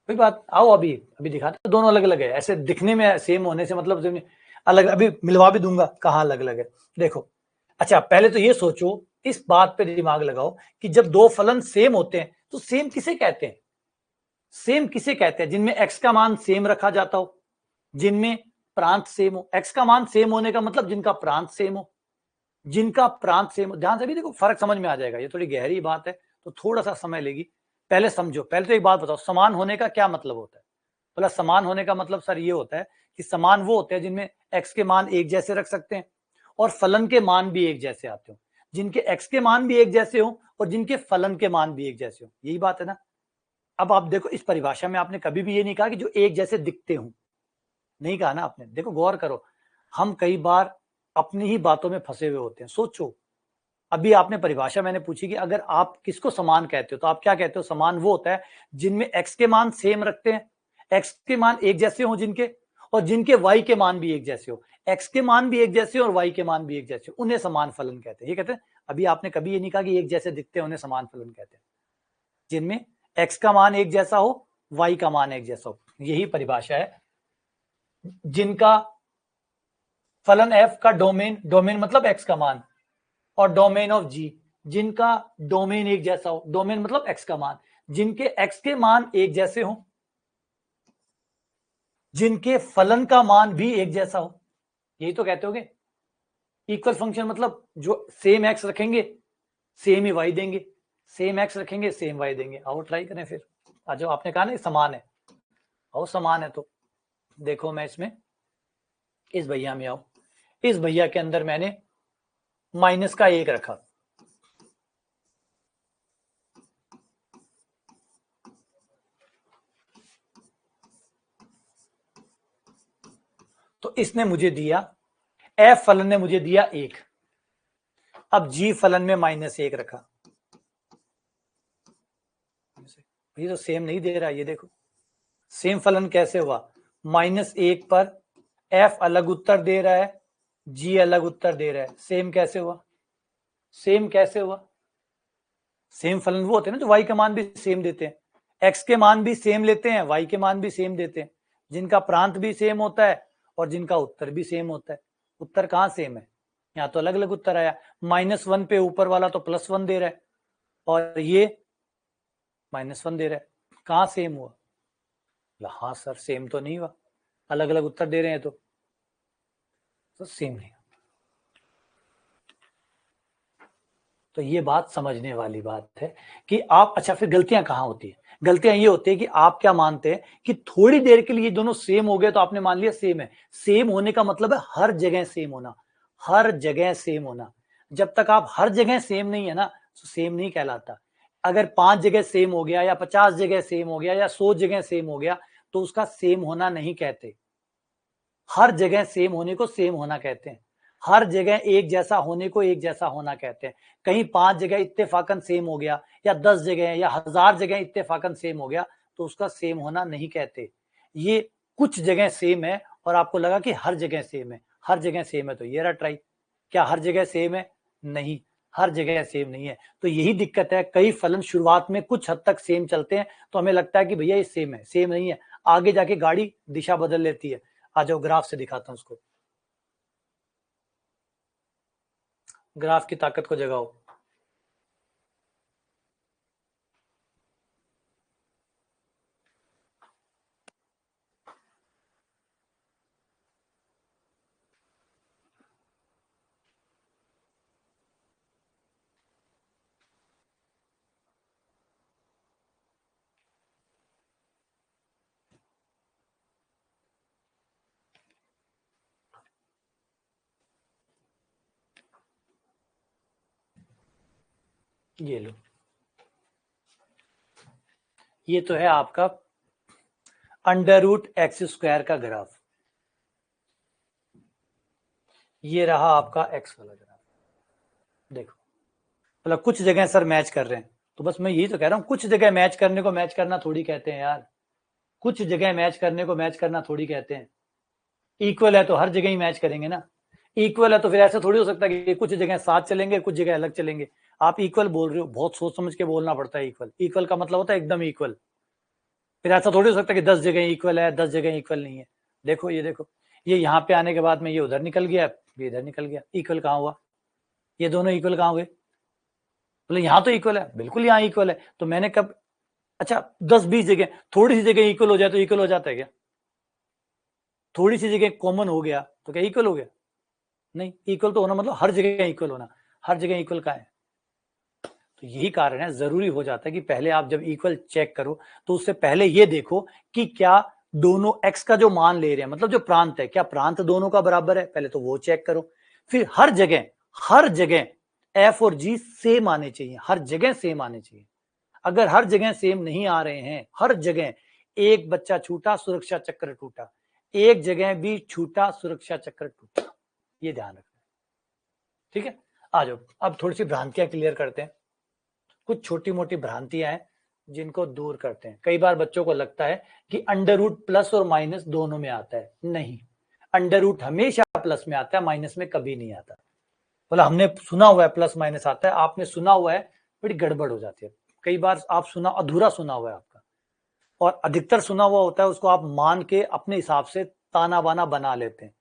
कोई बात, आओ अभी अभी दिखाते हैं। दोनों अलग अलग है, ऐसे दिखने में सेम होने से मतलब अलग, अभी मिलवा भी दूंगा कहाँ अलग अलग है। देखो, अच्छा पहले तो ये सोचो, इस बात पे दिमाग लगाओ कि जब दो फलन सेम होते हैं तो सेम किसे कहते हैं? सेम किसे कहते हैं? जिनमें x का मान सेम रखा जाता हो, जिनमें प्रांत सेम हो। x का मान सेम होने का मतलब जिनका प्रांत सेम हो, जिनका प्रांत सेम हो। ध्यान से भी देखो, फर्क समझ में आ जाएगा। ये थोड़ी गहरी बात है तो थोड़ा सा समय लेगी, पहले समझो। पहले तो एक बात बताओ, समान होने का क्या मतलब होता है? बोला समान होने का मतलब सर ये होता है कि समान वो होते हैं जिनमें x के मान एक जैसे रख सकते हैं और फलन के मान भी एक जैसे आते हो। जिनके x के मान भी एक जैसे हो और जिनके फलन के मान भी एक जैसे हो, यही बात है ना। अब आप देखो, इस परिभाषा में आपने कभी भी ये नहीं कहा कि जो एक जैसे दिखते हो, नहीं कहा ना आपने। देखो गौर करो, हम कई बार अपनी ही बातों में फंसे हुए होते हैं। सोचो, अभी आपने परिभाषा मैंने पूछी कि अगर आप किसको समान कहते हो, तो आप क्या कहते हो? समान वो होता है जिनमें x के मान सेम रखते हैं, x के मान एक जैसे हो जिनके, और जिनके y के मान भी एक जैसे हो। x के मान भी एक जैसे हो और y के मान भी एक जैसे हो, उन्हें समान फलन कहते हैं। ये कहते हैं, अभी आपने कभी ये नहीं कहा कि एक जैसे दिखते हैं उन्हें समान फलन कहते हैं। जिनमें x का मान एक जैसा हो, y का मान एक जैसा हो, यही परिभाषा है। जिनका फलन f का डोमेन, डोमेन मतलब x का मान, और डोमेन ऑफ g, जिनका डोमेन एक जैसा हो, डोमेन मतलब x का मान, जिनके x के मान एक जैसे हो, जिनके फलन का मान भी एक जैसा हो, यही तो कहते होगे। इक्वल फंक्शन मतलब जो सेम x रखेंगे सेम ही y देंगे, सेम x रखेंगे सेम y देंगे। आओ ट्राई करें फिर। आ जाओ, आपने कहा ना समान है, आओ समान है तो देखो, मैं इसमें इस भैया में आओ, इस भैया के अंदर मैंने माइनस का एक रखा, तो इसने मुझे दिया, एफ फलन ने मुझे दिया एक। अब जी फलन में माइनस एक रखा, ये तो सेम नहीं दे रहा। ये देखो सेम फलन कैसे हुआ? माइनस एक पर एफ अलग उत्तर दे रहा है, जी अलग उत्तर दे रहा है। सेम कैसे हुआ? सेम कैसे हुआ? सेम फलन वो होते हैं ना जो वाई का मान भी सेम देते हैं, एक्स के मान भी सेम लेते हैं, वाई के मान भी सेम देते हैं, जिनका प्रांत भी सेम होता है और जिनका उत्तर भी सेम होता है। उत्तर कहाँ सेम है? यहाँ तो अलग अलग उत्तर आया। -1 पे ऊपर वाला तो +1 दे रहा है और ये -1 दे रहा है। कहाँ सेम हुआ? हाँ सर सेम तो नहीं हुआ, अलग अलग उत्तर दे रहे हैं तो सेम नहीं। तो ये बात समझने वाली बात है कि आप, अच्छा फिर गलतियां कहाँ होती है? गलतियां ये होती है कि आप क्या मानते हैं कि थोड़ी देर के लिए दोनों सेम हो गए तो आपने मान लिया सेम है। सेम होने का मतलब है हर जगह सेम होना, हर जगह सेम होना। जब तक आप हर जगह सेम नहीं है ना, तो सेम नहीं कहलाता। अगर 5 जगह सेम हो गया या 50 जगह सेम हो गया या 100 जगह सेम हो गया तो उसका सेम होना नहीं कहते। हर जगह सेम होने को सेम होना कहते हैं, हर जगह एक जैसा होने को एक जैसा होना कहते हैं। कहीं 5 जगह इत्तेफाकन सेम हो गया या 10 जगह या 1000 जगह इत्तेफाकन सेम हो गया तो उसका सेम होना नहीं कहते। ये कुछ जगह सेम है और आपको लगा कि हर जगह सेम है, हर जगह सेम है तो ये रहा ट्राई। क्या हर जगह सेम है? नहीं, हर जगह सेम नहीं है। तो यही दिक्कत है, कई फलन शुरुआत में कुछ हद तक सेम चलते हैं तो हमें लगता है कि भैया ये सेम है, सेम नहीं है। आगे जाके गाड़ी दिशा बदल लेती है। आ जाओ ग्राफ से दिखाता हूं उसको, ग्राफ की ताकत को जगाओ। ये लो, ये तो है आपका √x² का ग्राफ। ये रहा आपका x वाला ग्राफ। देखो, मतलब कुछ जगह सर मैच कर रहे हैं, तो बस मैं यही तो कह रहा हूं, कुछ जगह मैच करने को मैच करना थोड़ी कहते हैं यार। कुछ जगह मैच करने को मैच करना थोड़ी कहते हैं। इक्वल है तो हर जगह ही मैच करेंगे ना। इक्वल है तो फिर ऐसा थोड़ी हो सकता है कि कुछ जगह साथ चलेंगे कुछ जगह अलग चलेंगे। आप इक्वल बोल रहे हो, बहुत सोच समझ के बोलना पड़ता है। इक्वल, इक्वल का मतलब होता है एकदम इक्वल। फिर ऐसा थोड़ी हो सकता है कि 10 जगह इक्वल है 10 जगह इक्वल नहीं है। देखो ये देखो, ये यहाँ पे आने के बाद में ये उधर निकल गया, ये इधर निकल गया। इक्वल कहाँ हुआ? ये दोनों इक्वल कहाँ हुए? बोले यहाँ तो इक्वल है, बिल्कुल यहाँ इक्वल है। तो मैंने कब, अच्छा 10-20 जगह, थोड़ी सी जगह इक्वल हो जाए तो इक्वल हो जाता है क्या? थोड़ी सी जगह कॉमन हो गया तो क्या इक्वल हो गया? नहीं, इक्वल तो होना मतलब हर जगह इक्वल होना। हर जगह इक्वल का है। तो यही कारण है, जरूरी हो जाता है कि पहले आप जब इक्वल चेक करो तो उससे पहले ये देखो कि क्या दोनों x का जो मान ले रहे हैं, मतलब जो प्रांत है, क्या प्रांत दोनों का बराबर है, पहले तो वो चेक करो। फिर हर जगह f और g सेम आने चाहिए, हर जगह सेम आने चाहिए। अगर हर जगह सेम नहीं आ रहे हैं, हर जगह एक बच्चा छूटा सुरक्षा चक्र टूटा, एक जगह भी छूटा सुरक्षा चक्र टूटा, ये ध्यान रखना। ठीक है, आ जाओ अब थोड़ी सी भ्रांतियां क्लियर करते हैं। कुछ छोटी मोटी भ्रांतियां हैं जिनको दूर करते हैं। कई बार बच्चों को लगता है कि अंडर रूट प्लस और माइनस दोनों में आता है। नहीं, अंडर रूट हमेशा प्लस में आता है, माइनस में कभी नहीं आता। बोला हमने सुना हुआ है प्लस माइनस आता है, आपने सुना हुआ है, बड़ी गड़बड़ हो जाती है। कई बार आप सुना, अधूरा सुना हुआ है आपका, और अधिकतर सुना हुआ होता है उसको आप मान के अपने हिसाब से ताना बाना बना लेते हैं,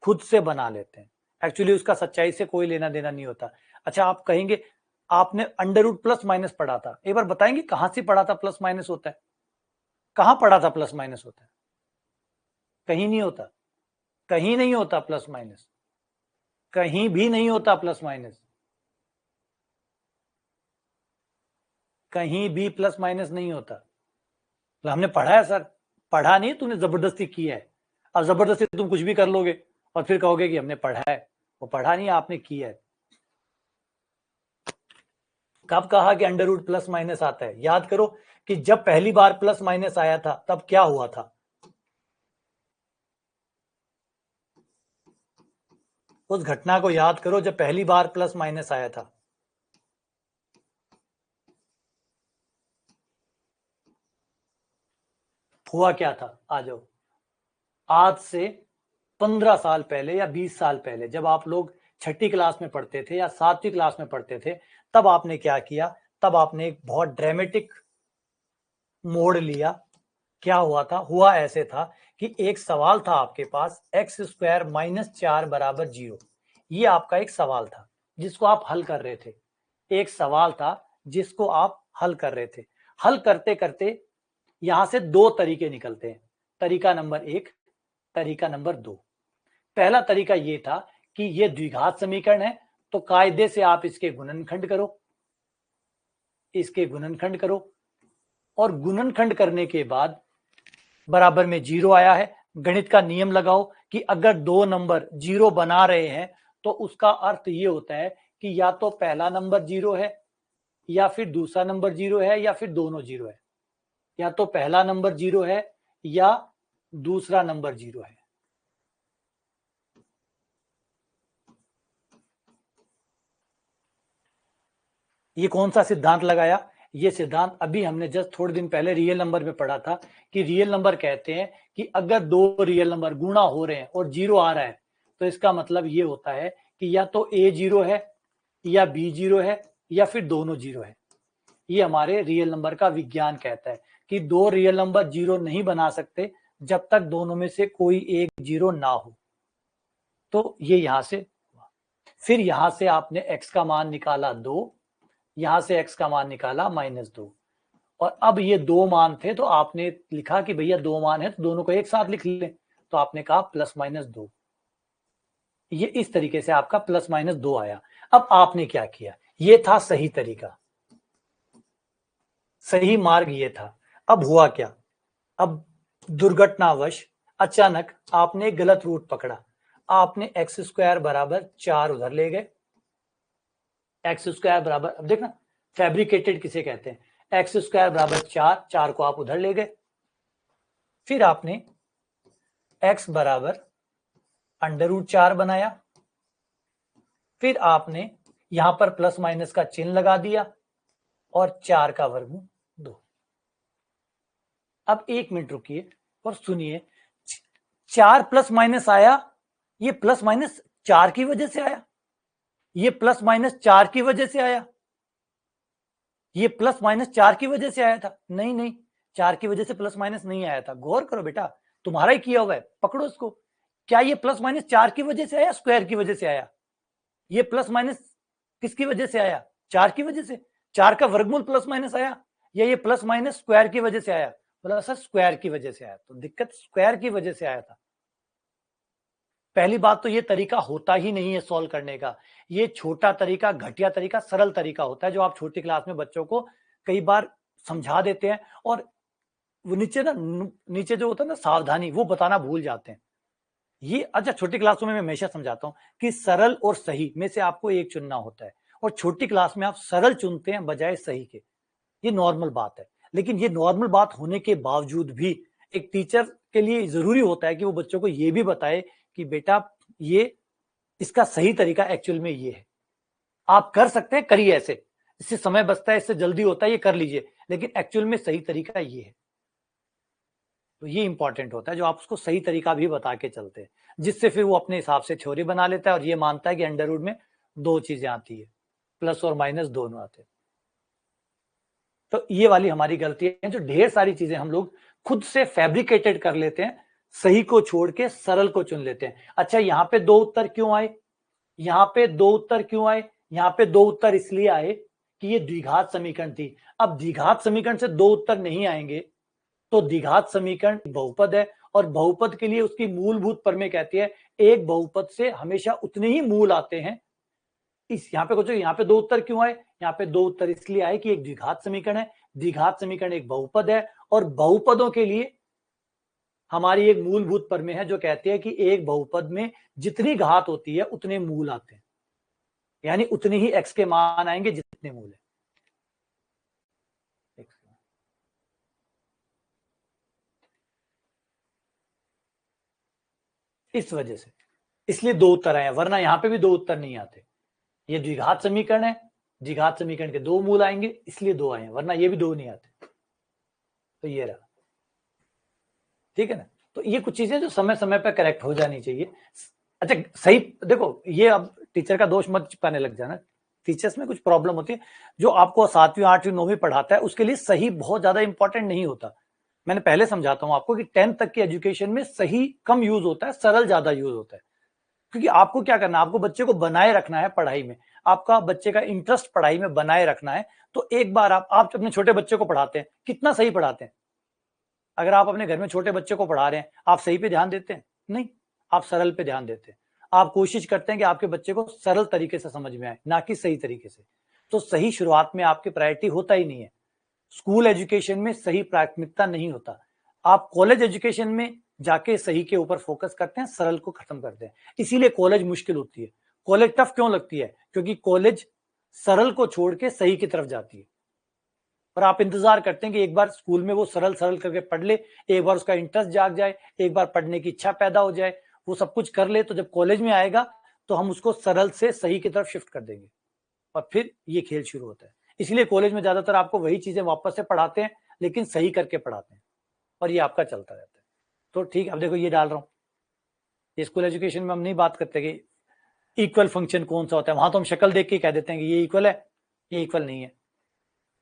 खुद से बना लेते हैं। एक्चुअली उसका सच्चाई से कोई लेना देना नहीं होता। अच्छा, आप कहेंगे आपने अंडर रूट प्लस माइनस पढ़ा था, एक बार बताएंगे कहां से पढ़ा था प्लस माइनस होता है? कहां पढ़ा था प्लस माइनस होता है? कहीं नहीं होता, कहीं नहीं होता प्लस माइनस, कहीं भी नहीं होता प्लस माइनस, कहीं भी प्लस माइनस नहीं होता। तो हमने पढ़ा है सर, पढ़ा नहीं, तूने जबरदस्ती किया है। अब जबरदस्ती तुम कुछ भी कर लोगे और फिर कहोगे कि हमने पढ़ा है। वो पढ़ा नहीं, आपने किया है। कब कहा कि अंडर रूट प्लस माइनस आता है? याद करो कि जब पहली बार प्लस माइनस आया था तब क्या हुआ था। उस घटना को याद करो जब पहली बार प्लस माइनस आया था। हुआ क्या था? आ जाओ, आज से 15 साल पहले या 20 साल पहले जब आप लोग छठी क्लास में पढ़ते थे या 7वीं क्लास में पढ़ते थे, तब आपने क्या किया? तब आपने एक बहुत ड्रामेटिक मोड़ लिया। क्या हुआ था? हुआ ऐसे था कि एक सवाल था आपके पास, एक्स स्क्वायर माइनस 4 बराबर 0। ये आपका एक सवाल था जिसको आप हल कर रहे थे। एक सवाल था जिसको आप हल कर रहे थे। हल करते करते यहां से दो तरीके निकलते हैं। तरीका नंबर 1, तरीका नंबर 2। पहला तरीका ये था कि ये द्विघात समीकरण है, तो कायदे से आप इसके गुणनखंड करो, इसके गुणनखंड करो, और गुणनखंड करने के बाद बराबर में 0 आया है। गणित का नियम लगाओ कि अगर दो नंबर 0 बना रहे हैं तो उसका अर्थ ये होता है कि या तो पहला नंबर 0 है, या फिर दूसरा नंबर 0 है, या फिर दोनों 0 है। या तो पहला नंबर 0 है या दूसरा नंबर 0 है। ये कौन सा सिद्धांत लगाया? ये सिद्धांत अभी हमने जस्ट थोड़े दिन पहले रियल नंबर में पढ़ा था कि रियल नंबर कहते हैं कि अगर दो रियल नंबर गुणा हो रहे हैं और 0 आ रहा है तो इसका मतलब ये होता है कि या तो a 0 है, या b 0 है, या फिर दोनों 0 है। ये हमारे रियल नंबर का विज्ञान कहता है कि दो रियल नंबर 0 नहीं बना सकते जब तक दोनों में से कोई एक 0 ना हो। तो ये यहां से, फिर यहां से आपने x का मान निकाला 2, यहां से x का मान निकाला -2, और अब ये दो मान थे तो आपने लिखा कि भैया दो मान है तो दोनों को एक साथ लिख लें, तो आपने कहा +-2। ये इस तरीके से आपका +-2 आया। अब आपने क्या किया? ये था सही तरीका, सही मार्ग ये था। अब हुआ क्या? अब दुर्घटनावश अचानक आपने गलत रूट पकड़ा। आपने x² बराबर 4 उधर ले गए। x² बराबर, अब देखना फैब्रिकेटेड किसे कहते हैं, x² बराबर 4, 4 को आप उधर ले गए। फिर आपने x बराबर √4 बनाया। फिर आपने यहां पर प्लस माइनस का चिन्ह लगा दिया और 4 का वर्गमूल 2। अब 1 मिनट रुकिए और सुनिए, 4 प्लस माइनस आया, ये प्लस माइनस 4 की वजह से आया, ये प्लस माइनस 4 की वजह से आया, ये प्लस माइनस 4 की वजह से आया था? नहीं नहीं, 4 की वजह से प्लस माइनस नहीं आया था। गौर करो बेटा, तुम्हारा ही किया हुआ है, पकड़ो इसको। क्या ये प्लस माइनस 4 की वजह से आया, स्क्वायर की वजह से आया? ये प्लस माइनस किसकी वजह से आया? 4 की वजह से, 4 का वर्गमूल प्लस माइनस आया, या ये प्लस माइनस स्क्वायर की वजह से आया? बोला सर स्क्वायर की वजह से आया। तो दिक्कत स्क्वायर की वजह से आया था। पहली बात तो ये तरीका होता ही नहीं है सॉल्व करने का। ये छोटा तरीका, घटिया तरीका, सरल तरीका होता है जो आप छोटी क्लास में बच्चों को कई बार समझा देते हैं, और वो नीचे जो होता है ना सावधानी, वो बताना भूल जाते हैं। ये अच्छा, छोटी क्लासों में मैं हमेशा समझाता हूं कि सरल और सही में से आपको एक चुनना होता है, और छोटी क्लास में आप सरल चुनते हैं बजाय सही के। ये नॉर्मल बात है। लेकिन ये नॉर्मल बात होने के बावजूद भी एक टीचर के लिए जरूरी होता है कि वो बच्चों को ये भी बताए कि बेटा ये इसका सही तरीका एक्चुअल में ये है, आप कर सकते हैं, करिए ऐसे, इससे समय बचता है, इससे जल्दी होता है, ये कर लीजिए, लेकिन एक्चुअल में सही तरीका ये है। तो ये इंपॉर्टेंट होता है जो आप उसको सही तरीका भी बता के चलते हैं, जिससे फिर वो अपने हिसाब से थ्योरी बना लेता है और ये मानता है कि अंडर रूट में दो चीजें आती है, प्लस और माइनस दोनों आते हैं। तो ये वाली हमारी गलती है, जो ढेर सारी चीजें हम लोग खुद से फैब्रिकेटेड कर लेते हैं, सही को छोड़ के सरल को चुन लेते हैं। अच्छा, यहाँ पे दो उत्तर क्यों आए? यहाँ पे दो उत्तर क्यों आए? यहाँ पे दो उत्तर इसलिए आए कि ये द्विघात समीकरण थी। अब द्विघात समीकरण से दो उत्तर नहीं आएंगे, तो द्विघात समीकरण बहुपद है, और बहुपद के लिए उसकी मूलभूत प्रमेय कहती है एक बहुपद से हमेशा उतने ही मूल आते हैं। इस यहाँ पे कुछ, यहाँ पे दो उत्तर क्यों आए? यहाँ पे दो उत्तर इसलिए आए कि एक द्विघात समीकरण है, द्विघात समीकरण एक बहुपद है, और बहुपदों के लिए हमारी एक मूलभूत प्रमेय है जो कहती है कि एक बहुपद में जितनी घात होती है उतने मूल आते हैं, यानी उतने ही x के मान आएंगे जितने मूल है। इस वजह से इसलिए दो उत्तर आए, वरना यहां पे भी दो उत्तर नहीं आते। ये द्विघात समीकरण है, द्विघात समीकरण के दो मूल आएंगे इसलिए दो आए, वरना ये भी दो नहीं आते। तो ये रहा, ठीक है ना। तो ये कुछ चीजें जो समय समय पर करेक्ट हो जानी चाहिए। अच्छा सही, देखो ये अब टीचर का दोष मत पाने लग जाना, टीचर्स में कुछ प्रॉब्लम होती है। जो आपको 7वीं 8वीं 9वीं पढ़ाता है उसके लिए सही बहुत ज्यादा इंपॉर्टेंट नहीं होता। मैंने पहले समझाता हूं आपको कि 10th तक की एजुकेशन में सही कम यूज होता है, सरल ज्यादा यूज होता है। क्योंकि आपको क्या करना है, आपको बच्चे को बनाए रखना है पढ़ाई में, आपका बच्चे का इंटरेस्ट पढ़ाई में बनाए रखना है। तो एक बार आप अपने छोटे बच्चे को पढ़ाते हैं, कितना सही पढ़ाते हैं? अगर आप अपने घर में छोटे बच्चे को पढ़ा रहे हैं, आप सही पे ध्यान देते हैं? नहीं, आप सरल पे ध्यान देते हैं। आप कोशिश करते हैं कि आपके बच्चे को सरल तरीके से समझ में आए, ना कि सही तरीके से। तो सही शुरुआत में आपकी प्रायोरिटी होता ही नहीं है। स्कूल एजुकेशन में सही प्राथमिकता नहीं होता। आप कॉलेज एजुकेशन में जाके सही के ऊपर फोकस करते हैं, सरल को खत्म करते हैं। इसीलिए कॉलेज मुश्किल होती है। कॉलेज टफ क्यों लगती है? क्योंकि कॉलेज सरल को छोड़ के सही की तरफ जाती है, और आप इंतजार करते हैं कि एक बार स्कूल में वो सरल सरल करके पढ़ ले, एक बार उसका इंटरेस्ट जाग जाए, एक बार पढ़ने की इच्छा पैदा हो जाए, वो सब कुछ कर ले, तो जब कॉलेज में आएगा तो हम उसको सरल से सही की तरफ शिफ्ट कर देंगे, और फिर ये खेल शुरू होता है। इसलिए कॉलेज में ज्यादातर आपको वही चीजें वापस से पढ़ाते हैं, लेकिन सही करके पढ़ाते हैं, और ये आपका चलता रहता है। तो ठीक है, अब देखो ये डाल रहा हूँ, स्कूल एजुकेशन में हम नहीं बात करते कि इक्वल फंक्शन कौन सा होता है, वहां तो हम शक्ल देख के कह देते हैं कि ये इक्वल है, ये इक्वल नहीं है।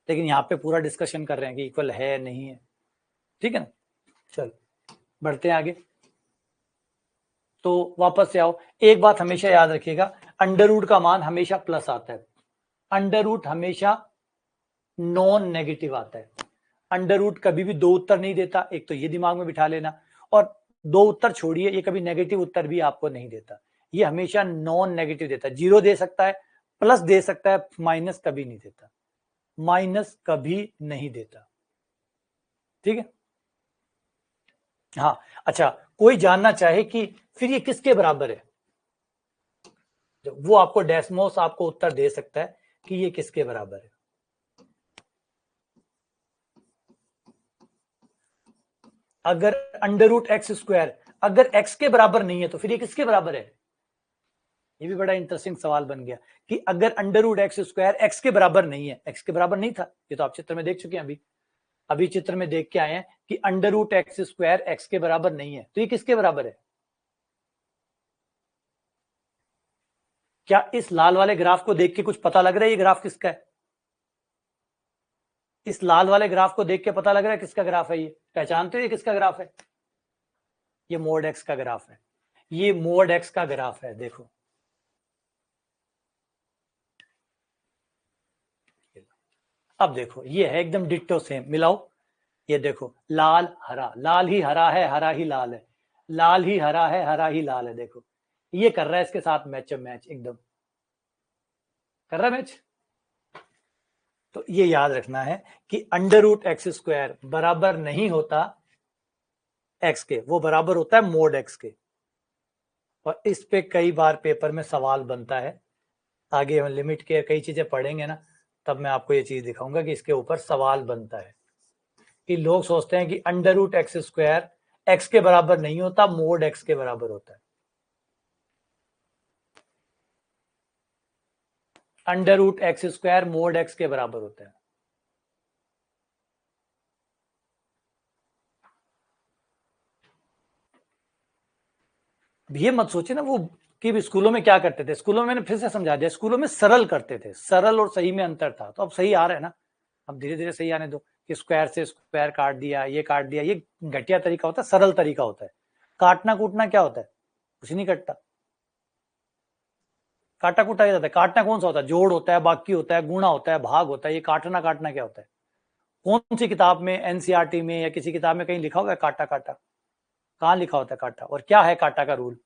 लेकिन यहाँ पे पूरा डिस्कशन कर रहे हैं कि इक्वल है नहीं है, ठीक है ना। चल बढ़ते हैं आगे। तो वापस से आओ, एक बात हमेशा याद रखिएगा, अंडर रूट का मान हमेशा प्लस आता है, अंडर रूट हमेशा नॉन नेगेटिव आता है। अंडर रूट कभी भी दो उत्तर नहीं देता, एक तो ये दिमाग में बिठा लेना, और दो उत्तर छोड़िए, ये कभी नेगेटिव उत्तर भी आपको नहीं देता, ये हमेशा नॉन नेगेटिव देता है। जीरो दे सकता है, प्लस दे सकता है, माइनस कभी नहीं देता, माइनस कभी नहीं देता, ठीक है। हाँ अच्छा, कोई जानना चाहे कि फिर ये किसके बराबर है, वो आपको डेस्मोस आपको उत्तर दे सकता है कि ये किसके बराबर है। अगर अंडर रूट एक्स स्क्वायर अगर एक्स के बराबर नहीं है तो फिर ये किसके बराबर है? ये भी बड़ा इंटरेस्टिंग सवाल बन गया कि अगर under root x square x के बराबर नहीं है, एक्स के बराबर नहीं था, ये तो आप चित्र में देख चुके हैं, अभी चित्र में देख के आए हैं कि under root x square x के बराबर नहीं है, तो ये किसके बराबर है? क्या इस लाल वाले ग्राफ को देख के कुछ पता लग रहा है ये ग्राफ किसका है? इस लाल वाले ग्राफ को देख के पता लग रहा है किसका ग्राफ है? ये पहचानते हो ये किसका ग्राफ है? ये मोड एक्स का ग्राफ है, ये मोड एक्स का ग्राफ है। देखो अब देखो ये है एकदम डिट्टो सेम, मिलाओ, ये देखो लाल हरा, लाल ही हरा है, हरा ही लाल है, लाल ही हरा है, हरा ही लाल है, देखो ये कर रहा है इसके साथ मैच एकदम कर रहा है मैच। तो ये याद रखना है कि अंडर रूट एक्स स्क्वायर बराबर नहीं होता एक्स के, वो बराबर होता है मोड एक्स के। और इस पे कई बार पेपर में सवाल बनता है, आगे हम लिमिट के कई चीजें पढ़ेंगे ना, तब मैं आपको ये चीज दिखाऊंगा कि इसके ऊपर सवाल बनता है कि लोग सोचते हैं कि under root x square x के बराबर नहीं होता, मोड एक्स के बराबर होता है। Under root x square mod x के बराबर होता है। ये मत सोचे ना वो कि स्कूलों में क्या करते थे, स्कूलों में मैंने फिर से समझा दिया, स्कूलों में सरल करते थे, सरल और सही में अंतर था। तो अब सही आ रहा है ना, अब धीरे धीरे सही आने दो कि स्क्वायर से स्क्वायर काट दिया, ये काट दिया, ये घटिया तरीका होता है, सरल तरीका होता है। काटना कूटना क्या होता है, कुछ नहीं कटता, काटा कूटा जाता है। काटना कौन सा होता है, जोड़ होता है, बाकी होता है, गुणा होता है, भाग होता है। ये काटना काटना क्या होता है, कौन सी किताब में, एनसीईआरटी में या किसी किताब में कहीं लिखा हुआ है काटा काटा, कहाँ लिखा होता है काटा, और क्या है काटा का रूल,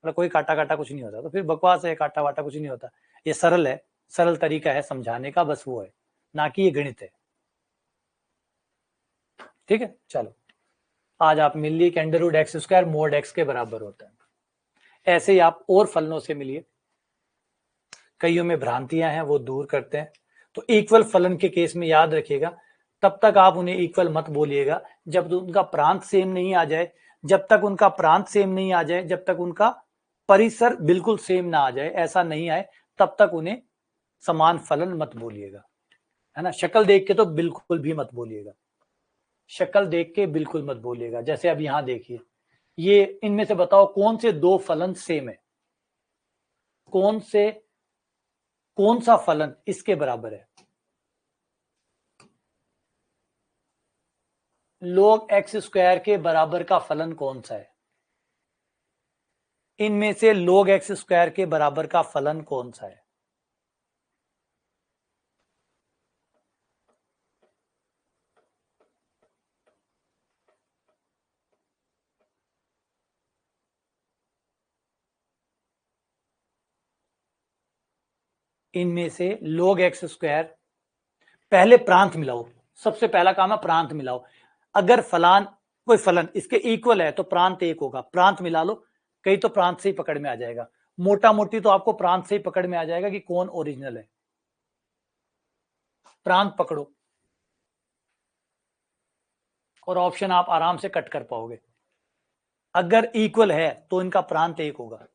मतलब कोई काटा काटा कुछ नहीं होता। तो फिर बकवास है, काटा वाटा कुछ नहीं होता। ये सरल है, सरल तरीका है समझाने का, बस वो है, ना कि ये गणित है। ठीक है, चलो आज आप मिल लिए कि under root x square mod x के बराबर होता है। ऐसे ही आप और फलनों से मिलिए, कईयों में भ्रांतियां हैं वो दूर करते हैं। तो इक्वल फलन के केस में याद रखिएगा, तब तक आप उन्हें इक्वल मत बोलिएगा जब उनका प्रांत सेम नहीं आ जाए, जब तक उनका प्रांत सेम नहीं आ जाए, जब तक उनका परिसर बिल्कुल सेम ना आ जाए, ऐसा नहीं आए, तब तक उन्हें समान फलन मत बोलिएगा, है ना। शक्ल देख के तो बिल्कुल भी मत बोलिएगा, शक्ल देख के बिल्कुल मत बोलिएगा। जैसे अब यहां देखिए, ये इनमें से बताओ कौन से दो फलन सेम है, कौन सा फलन इसके बराबर है। log एक्स स्क्वायर के बराबर का फलन कौन सा है, इनमें से log एक्स स्क्वायर के बराबर का फलन कौन सा है। इनमें से log एक्स स्क्वायर, पहले प्रांत मिलाओ, सबसे पहला काम है प्रांत मिलाओ। अगर फलान कोई फलन इसके इक्वल है तो प्रांत एक होगा, प्रांत मिला लो, कई तो प्रांत से ही पकड़ में आ जाएगा, मोटा मोटी तो आपको प्रांत से ही पकड़ में आ जाएगा कि कौन ओरिजिनल है। प्रांत पकड़ो और ऑप्शन आप आराम से कट कर पाओगे। अगर इक्वल है तो इनका प्रांत एक होगा,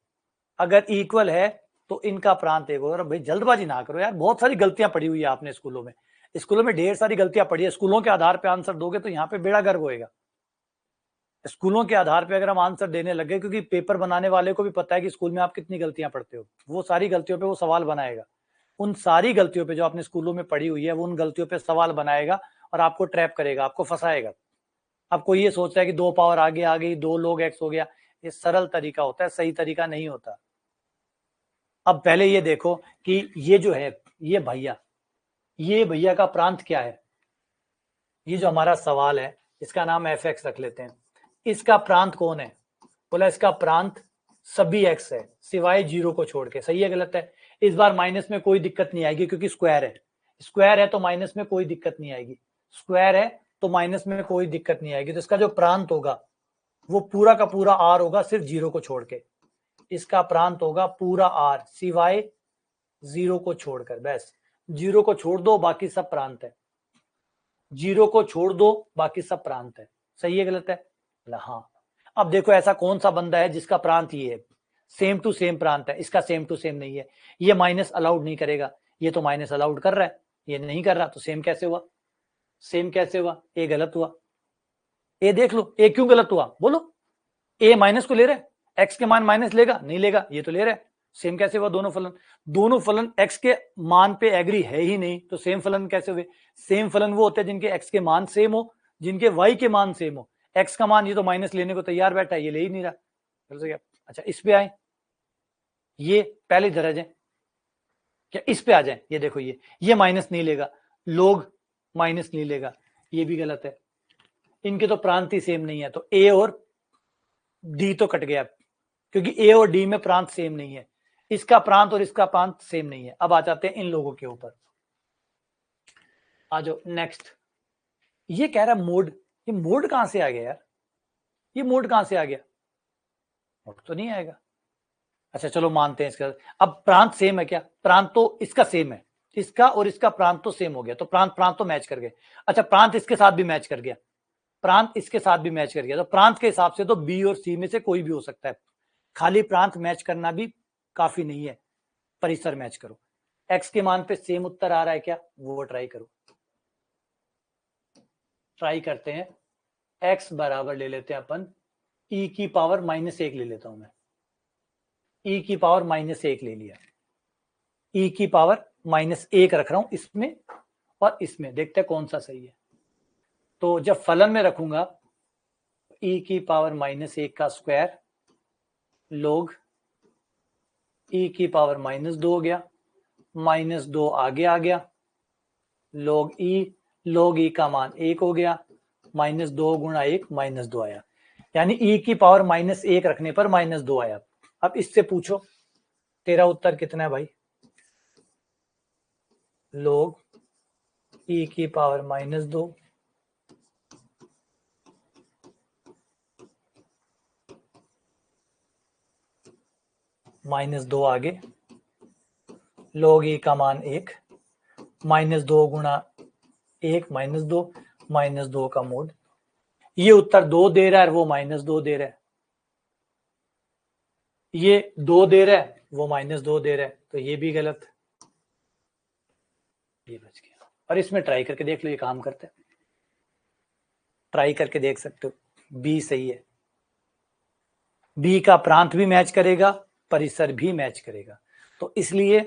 अगर इक्वल है तो इनका प्रांत एक होगा। भाई जल्दबाजी ना करो यार, बहुत सारी गलतियां पड़ी हुई है आपने स्कूलों में, स्कूलों में ढेर सारी गलतियां पड़ी है। स्कूलों के आधार पे आंसर दोगे तो यहाँ पे बेड़ा गर्क होएगा। स्कूलों के आधार पे अगर हम आंसर देने लगे, क्योंकि पेपर बनाने वाले को भी पता है कि स्कूल में आप कितनी गलतियां पढ़ते हो, वो सारी गलतियों पे वो सवाल बनाएगा। उन सारी गलतियों पे जो आपने स्कूलों में पढ़ी हुई है, वो उन गलतियों पे सवाल बनाएगा और आपको ट्रैप करेगा, आपको फंसाएगा। अब कोई ये सोचता है कि 2 पावर आगे आ गई, 2 log x हो गया, ये सरल तरीका होता है, सही तरीका नहीं होता। अब पहले ये देखो कि ये जो है, ये भैया का प्रांत क्या है। ये जो हमारा सवाल है इसका नाम एफ एक्स रख लेते हैं। इसका प्रांत कौन है, बोला इसका प्रांत सभी एक्स है सिवाय 0 को छोड़ के। सही है गलत है, इस बार माइनस में कोई दिक्कत नहीं आएगी क्योंकि स्क्वायर है, स्क्वायर है तो माइनस में कोई दिक्कत नहीं आएगी, स्क्वायर है तो माइनस में कोई दिक्कत नहीं आएगी। तो इसका जो प्रांत होगा वो पूरा का पूरा आर होगा, सिर्फ 0 को छोड़ के। इसका प्रांत होगा पूरा आर सिवाय 0 को छोड़कर, बस 0 को छोड़ दो बाकी सब प्रांत है, 0 को छोड़ दो बाकी सब प्रांत है। सही है गलत है, हाँ। अब देखो ऐसा कौन सा बंदा है जिसका प्रांत ये है, सेम टू सेम प्रांत है, इसका सेम टू सेम नहीं है। ये माइनस अलाउड नहीं करेगा, ये तो माइनस अलाउड कर रहा है, ये नहीं कर रहा, तो सेम कैसे हुआ, सेम कैसे हुआ, ए गलत हुआ। ए देख लो, ए क्यों गलत हुआ बोलो, ए माइनस को ले रहा है, एक्स के मान माइनस लेगा नहीं लेगा, ये तो ले रहा है, सेम कैसे हुआ। दोनों फलन एक्स के मान पे एग्री है ही नहीं, तो सेम फलन कैसे हुए। सेम फलन वो होते हैं जिनके एक्स के मान सेम हो, जिनके वाई के मान सेम हो। एक्स का मान ये तो माइनस लेने को तैयार बैठा है, ये ले ही नहीं रहा। अच्छा इस पे आए, ये पहले इधर आ जाए, क्या इस पे आ जाए, ये देखो ये माइनस नहीं लेगा, लोग माइनस नहीं लेगा, ये भी गलत है। इनके तो प्रांत ही सेम नहीं है, तो ए और डी तो कट गया, क्योंकि ए और डी में प्रांत सेम नहीं है। इसका प्रांत और इसका प्रांत सेम नहीं है। अब आ जाते हैं इन लोगों के ऊपर। आ जाओ नेक्स्ट। ये कह रहा है मोड। ये मोड कहां से आ गया यार? ये मोड कहां से आ गया? मोड तो नहीं आएगा। अच्छा चलो मानते हैं इसका। अब प्रांत सेम है क्या? प्रांत तो इसका सेम है, इसका और इसका प्रांत तो सेम हो गया, तो प्रांत प्रांत तो मैच कर गए। अच्छा प्रांत इसके साथ भी मैच कर गया, प्रांत इसके साथ भी मैच कर गया, तो प्रांत के हिसाब से तो बी और सी में से कोई भी हो सकता है। खाली प्रांत मैच करना भी काफी नहीं है, परिसर मैच करो। एक्स के मान पे सेम उत्तर आ रहा है क्या? वो ट्राई करो। ट्राई करते हैं। एक्स बराबर ले लेते हैं अपन ई की पावर -1 ले लेता हूं मैं। ई की पावर -1 ले लिया। ई की पावर -1 रख रहा हूं इसमें और इसमें, देखते हैं कौन सा सही है। तो जब फलन में रखूंगा ई की पावर -1 का स्क्वायर लोग ई की पावर -2 हो गया, -2 आगे आ गया, लोग ई का मान 1 हो गया, -2 गुणा 1 -2 आया, यानी ई की पावर -1 रखने पर -2 आया। अब इससे पूछो तेरा उत्तर कितना है भाई? लोग ई की पावर -2 -2 आगे, लोग ई का मान 1, -2 गुणा 1 -2, -2 का मोड। ये उत्तर 2 दे रहा है, वो -2 दे रहा है। ये 2 दे रहा है, वो -2 दे रहा है, तो ये भी गलत। ये बच गया। और इसमें ट्राई करके देख लो, ये काम करता है। ट्राई करके देख सकते हो, बी सही है। बी का प्रांत भी मैच करेगा, परिसर भी मैच करेगा। तो इसलिए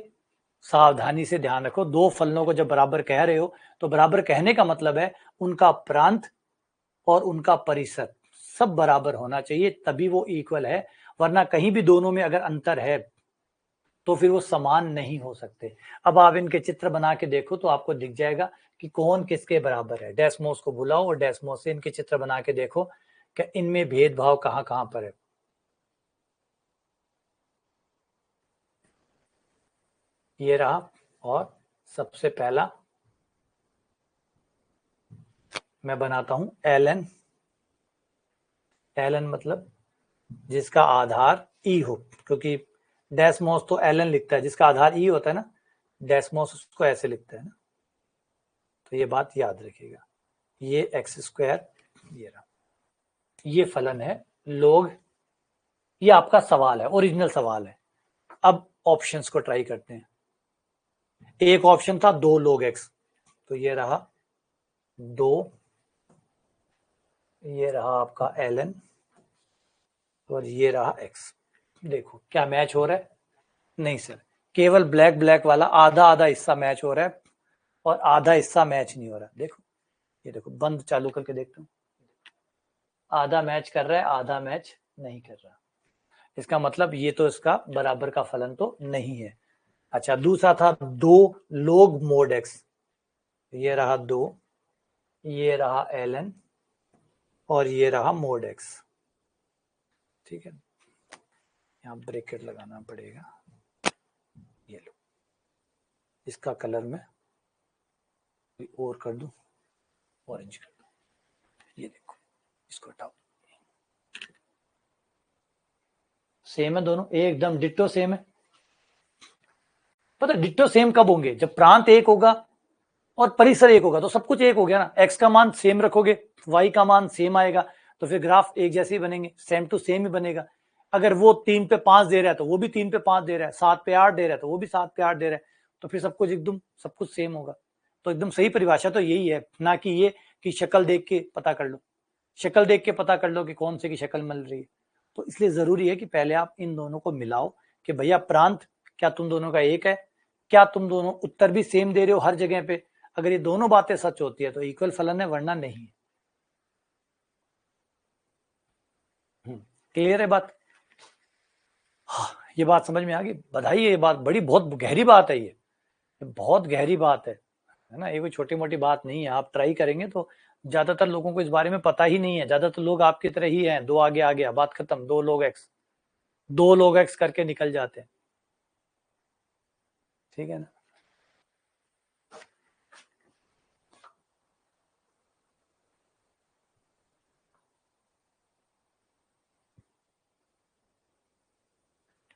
सावधानी से ध्यान रखो, दो फलनों को जब बराबर कह रहे हो तो बराबर कहने का मतलब है उनका प्रांत और उनका परिसर सब बराबर होना चाहिए, तभी वो इक्वल है। वरना कहीं भी दोनों में अगर अंतर है तो फिर वो समान नहीं हो सकते। अब आप इनके चित्र बना के देखो तो आपको दिख जाएगा कि कौन किसके बराबर है। डेस्मोस को बुलाओ और डेस्मोस से इनके चित्र बना के देखो कि इनमें भेदभाव कहां कहां पर है। ये रहा। और सबसे पहला मैं बनाता हूं ln। ln मतलब जिसका आधार ई हो, क्योंकि डेस्मोस तो ln लिखता है, जिसका आधार ई होता है ना, डेस्मोस उसको ऐसे लिखता है ना। तो ये बात याद रखिएगा। ये x², ये रहा, ये फलन है लोग। ये आपका सवाल है, ओरिजिनल सवाल है। अब ऑप्शंस को ट्राई करते हैं। एक ऑप्शन था 2 log x, तो ये रहा 2, ये रहा आपका ln और ये रहा x। देखो क्या मैच हो रहा है? नहीं सर, केवल ब्लैक ब्लैक वाला आधा आधा हिस्सा मैच हो रहा है और आधा हिस्सा मैच नहीं हो रहा। देखो ये देखो, बंद चालू करके देखता हूं, आधा मैच कर रहा है, आधा मैच नहीं कर रहा। इसका मतलब ये तो इसका बराबर का फलन तो नहीं है। अच्छा दूसरा था 2 log mod x, ये रहा 2, ये रहा ln और ये रहा mod x। ठीक है, यहाँ ब्रैकेट लगाना पड़ेगा। ये लो, इसका कलर मैं और कर दूं, ऑरेंज कर दूं। ये देखो, इसको हटाओ। सेम है दोनों, एकदम डिट्टो सेम है। पता डिट्टो सेम कब होंगे? जब प्रांत एक होगा और परिसर एक होगा, तो सब कुछ एक हो गया ना। एक्स का मान सेम रखोगे, वाई का मान सेम आएगा, तो फिर ग्राफ एक जैसे ही बनेंगे, सेम टू सेम ही बनेगा। अगर वो 3 पे 5 दे रहा है तो वो भी 3 पे 5 दे रहा है, 7 पे 8 दे रहा है तो वो भी 7 पे 8 दे रहा है, तो फिर सब कुछ एकदम सब कुछ सेम होगा। तो एकदम सही परिभाषा तो यही है, ना कि ये कि शक्ल देख के पता कर लो। शक्ल देख के पता कर लो कि कौन से की शक्ल मिल रही है। तो इसलिए जरूरी है कि पहले आप इन दोनों को मिलाओ कि भैया प्रांत क्या तुम दोनों का एक है, क्या तुम दोनों उत्तर भी सेम दे रहे हो हर जगह पे। अगर ये दोनों बातें सच होती है तो इक्वल फलन है, वरना नहीं। क्लियर है बात? हाँ, ये बात समझ में आ गई, बधाई है। ये बात बड़ी बहुत गहरी बात है, ये बहुत गहरी बात है। है ना, ये कोई छोटी मोटी बात नहीं है, आप ट्राई करेंगे तो। ज्यादातर लोगों को इस बारे में पता ही नहीं है, ज्यादातर लोग आपकी तरह ही हैं, दो आगे आ गया बात खत्म, दो लोग एक्स करके निकल जाते हैं, ठीक है ना।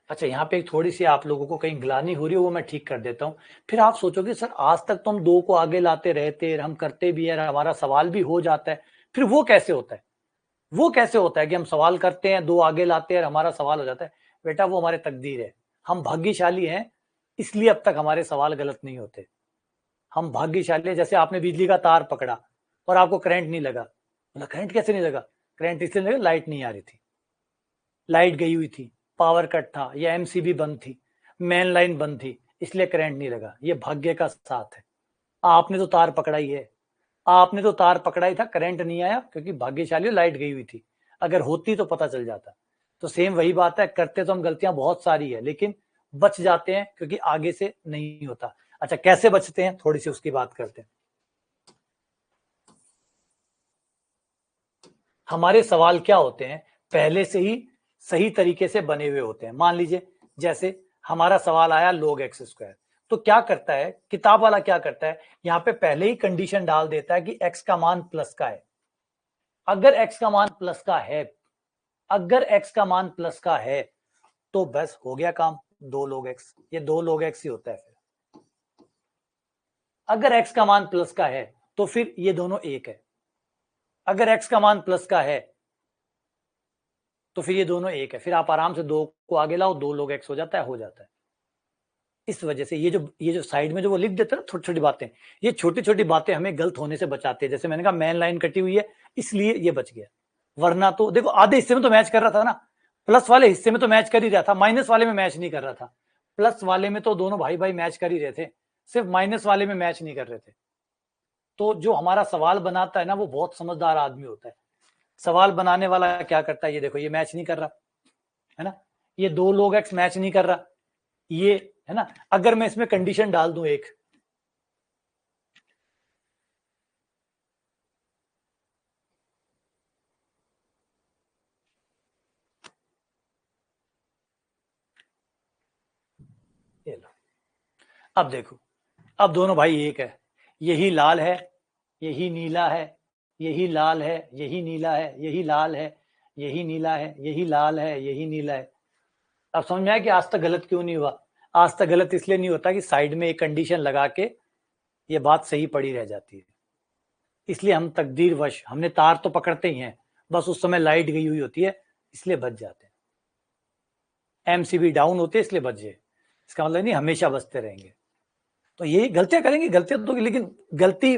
अच्छा, यहाँ पे एक थोड़ी सी आप लोगों को कहीं ग्लानि हो रही है, वो मैं ठीक कर देता हूँ। फिर आप सोचोगे सर आज तक तो हम दो को आगे लाते रहते, हम करते भी है, हमारा सवाल भी हो जाता है, फिर वो कैसे होता है? वो कैसे होता है कि हम सवाल करते हैं, दो आगे लाते हैं और हमारा सवाल हो जाता है? बेटा वो हमारे तकदीर है, हम भाग्यशाली हैं, इसलिए अब तक हमारे सवाल गलत नहीं होते। हम भाग्यशाली हैं, जैसे आपने बिजली का तार पकड़ा और आपको करंट नहीं लगा, बोला करंट कैसे नहीं लगा? करंट इसलिए नहीं लगा, लाइट नहीं आ रही थी, लाइट गई हुई थी, पावर कट था, या एमसीबी बंद थी, मेन लाइन बंद थी, इसलिए करंट नहीं लगा। ये भाग्य का साथ है। आपने तो तार पकड़ा ही है, आपने तो तार पकड़ा ही था, करंट नहीं आया क्योंकि भाग्यशाली लाइट गई हुई थी, अगर होती तो पता चल जाता। तो सेम वही बात है, करते तो हम गलतियां बहुत सारी है, लेकिन बच जाते हैं क्योंकि आगे से नहीं होता। अच्छा, कैसे बचते हैं, थोड़ी सी उसकी बात करते हैं। हमारे सवाल क्या होते हैं, पहले से ही सही तरीके से बने हुए होते हैं। मान लीजिए जैसे हमारा सवाल आया log एक्स स्क्वायर, तो क्या करता है किताब वाला, क्या करता है यहाँ पे पहले ही कंडीशन डाल देता है कि x का मान प्लस का है। अगर x का मान प्लस का है, अगर x का मान प्लस का है तो बस हो गया काम, दो log x, ये दो log x ही होता है। फिर अगर x का मान प्लस का है तो फिर ये दोनों एक है, अगर x का मान प्लस का है तो फिर ये दोनों एक है, फिर आप आराम से दो को आगे लाओ, दो log x हो जाता है, हो जाता है। इस वजह से ये जो साइड में जो वो लिख देते हैं ना छोटी छोटी बातें, ये छोटी छोटी बातें हमें गलत होने से बचाते हैं। जैसे मैंने कहा मेन लाइन कटी हुई है इसलिए ये बच गया, वरना तो देखो आधे हिस्से में तो मैच कर रहा था ना, प्लस वाले हिस्से में तो मैच कर ही रहा था, माइनस वाले में मैच नहीं कर रहा था। प्लस वाले में तो दोनों भाई भाई मैच कर ही रहे थे, सिर्फ माइनस वाले में मैच नहीं कर रहे थे। तो जो हमारा सवाल बनाता है ना, वो बहुत समझदार आदमी होता है। सवाल बनाने वाला क्या करता है, ये देखो ये मैच नहीं कर रहा है ना, ये दो लोग एक्स मैच नहीं कर रहा, ये है ना। अगर मैं इसमें कंडीशन डाल दूं एक, ये लो, अब देखो, अब दोनों भाई एक है, यही लाल है, यही नीला है, यही लाल है, यही नीला है, यही लाल है, यही नीला है, यही लाल है, यही नीला है। अब समझ में आया कि आज तक गलत क्यों नहीं हुआ? आज तक गलत इसलिए नहीं होता कि साइड में एक कंडीशन लगा के ये बात सही पड़ी रह जाती है। इसलिए हम तकदीरवश हमने तार तो पकड़ते ही हैं, बस उस समय लाइट गई हुई होती है इसलिए बच जाते हैं। एमसीबी डाउन होते हैं इसलिए बच जाए, इसका मतलब नहीं हमेशा बचते रहेंगे। तो यही गलतियां करेंगे, गलतियां तो, लेकिन गलती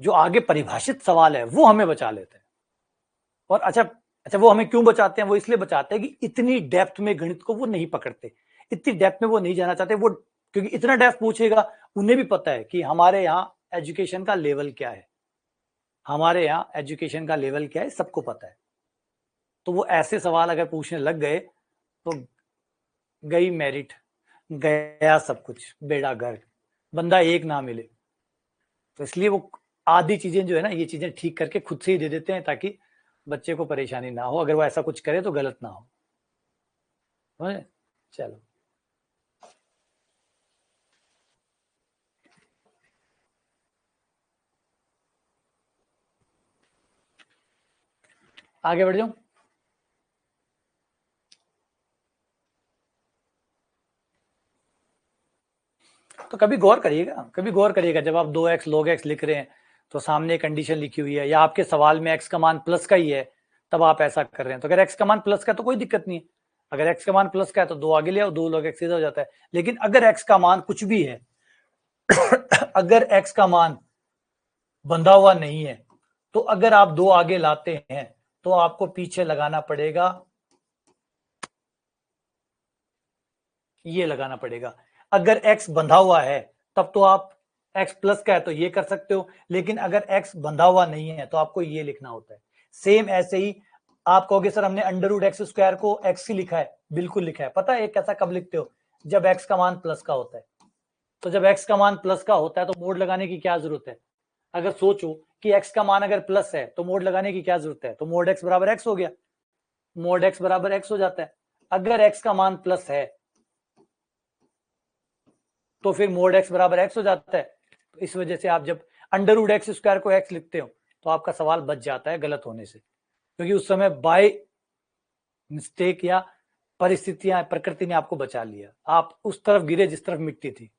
जो आगे परिभाषित सवाल है वो हमें बचा लेते हैं। और अच्छा अच्छा, वो हमें क्यों बचाते हैं? वो इसलिए बचाते हैं कि इतनी डेप्थ में गणित को वो नहीं पकड़ते, इतनी डेप्थ में वो नहीं जाना चाहते वो, क्योंकि इतना डेप्थ पूछेगा, उन्हें भी पता है कि हमारे यहाँ एजुकेशन का लेवल क्या है, हमारे यहाँ एजुकेशन का लेवल क्या है सबको पता है। तो वो ऐसे सवाल अगर पूछने लग गए तो गई मेरिट, गया सब कुछ, बेड़ा गर्क, बंदा एक ना मिले। तो इसलिए वो आधी चीजें जो है ना, ये चीजें ठीक करके खुद से ही दे देते हैं ताकि बच्चे को परेशानी ना हो, अगर वो ऐसा कुछ करे तो गलत ना हो। चलो आगे बढ़ जाऊं। तो कभी गौर करिएगा, कभी गौर करिएगा, जब आप दो एक्स log x लिख रहे हैं तो सामने कंडीशन लिखी हुई है, या आपके सवाल में x का मान प्लस का ही है, तब आप ऐसा कर रहे हैं। तो अगर x का मान प्लस का है तो कोई दिक्कत नहीं है, अगर x का मान प्लस का है तो दो आगे ले आओ, दो log x सीधा हो जाता है। लेकिन अगर x का मान कुछ भी है अगर x का मान बंधा हुआ नहीं है, तो अगर आप दो आगे लाते हैं तो आपको पीछे लगाना पड़ेगा, ये लगाना पड़ेगा। अगर x बंधा हुआ है तब तो आप x प्लस का है तो ये कर सकते हो, लेकिन अगर x बंधा हुआ नहीं है तो आपको ये लिखना होता है। सेम ऐसे ही आप कहोगे सर हमने अंडर रूट एक्स स्क्वायर को x ही लिखा है, बिल्कुल लिखा है। पता है कैसा कब लिखते हो? जब x का मान प्लस का होता है, तो जब x का मान प्लस का होता है तो मोड लगाने की क्या जरूरत है? अगर सोचो कि x का मान अगर प्लस है तो मोड लगाने की क्या जरूरत है? तो मोड x बराबर x हो गया, मोड x बराबर x हो जाता है। अगर x का मान प्लस है तो फिर मोड x बराबर x हो जाता है। तो इस वजह से आप जब अंडर रूट एक्स स्क्वायर को x लिखते हो तो आपका सवाल बच जाता है गलत होने से, क्योंकि उस समय बाय मिस्टेक या परिस्थितियां प्रकृति ने आपको बचा लिया, आप उस तरफ गिरे जिस तरफ मिट्टी थी।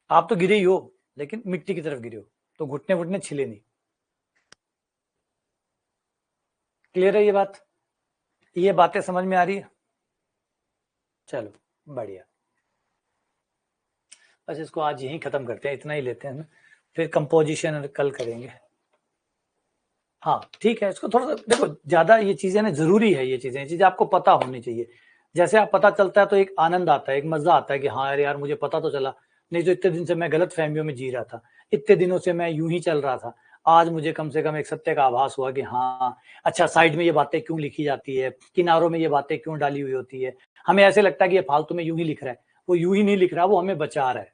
आप तो गिरे ही हो लेकिन मिट्टी की तरफ गिरे हो, तो घुटने घुटने छिले नहीं। क्लियर है ये बात? ये बातें समझ में आ रही है? चलो बढ़िया, बस इसको आज यहीं खत्म करते हैं, इतना ही लेते हैं ना, फिर कंपोजिशन कल करेंगे। हाँ ठीक है, इसको थोड़ा सा देखो, ज्यादा ये चीजें ना जरूरी है, ये चीजें आपको पता होनी चाहिए। जैसे आप पता चलता है तो एक आनंद आता है, एक मजा आता है कि हाँ यार मुझे पता तो चला, नहीं तो इतने दिन से मैं गलत फहमियों में जी रहा था, इतने दिनों से मैं यूं ही चल रहा था, आज मुझे कम से कम एक सत्य का आभास हुआ कि हाँ अच्छा साइड में ये बातें क्यों लिखी जाती है, किनारों में ये बातें क्यों डाली हुई होती है। हमें ऐसे लगता है कि ये फालतू में यूं ही लिख रहा है, वो यूं ही नहीं लिख रहा, वो हमें बचा रहा है,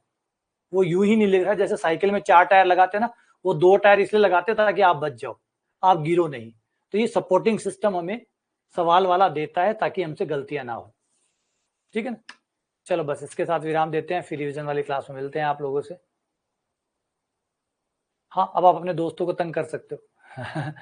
वो यूं ही नहीं लिख रहा। जैसे साइकिल में 4 टायर लगाते हैं ना, वो 2 टायर इसलिए लगाते हैं ताकि आप बच जाओ, आप गिरो नहीं। तो ये सपोर्टिंग सिस्टम हमें सवाल वाला देता है ताकि हमसे गलतियां ना हो, ठीक है ना। चलो बस इसके साथ विराम देते हैं, फिर रिवीजन वाली क्लास में मिलते हैं आप लोगों से। हाँ अब आप अपने दोस्तों को तंग कर सकते हो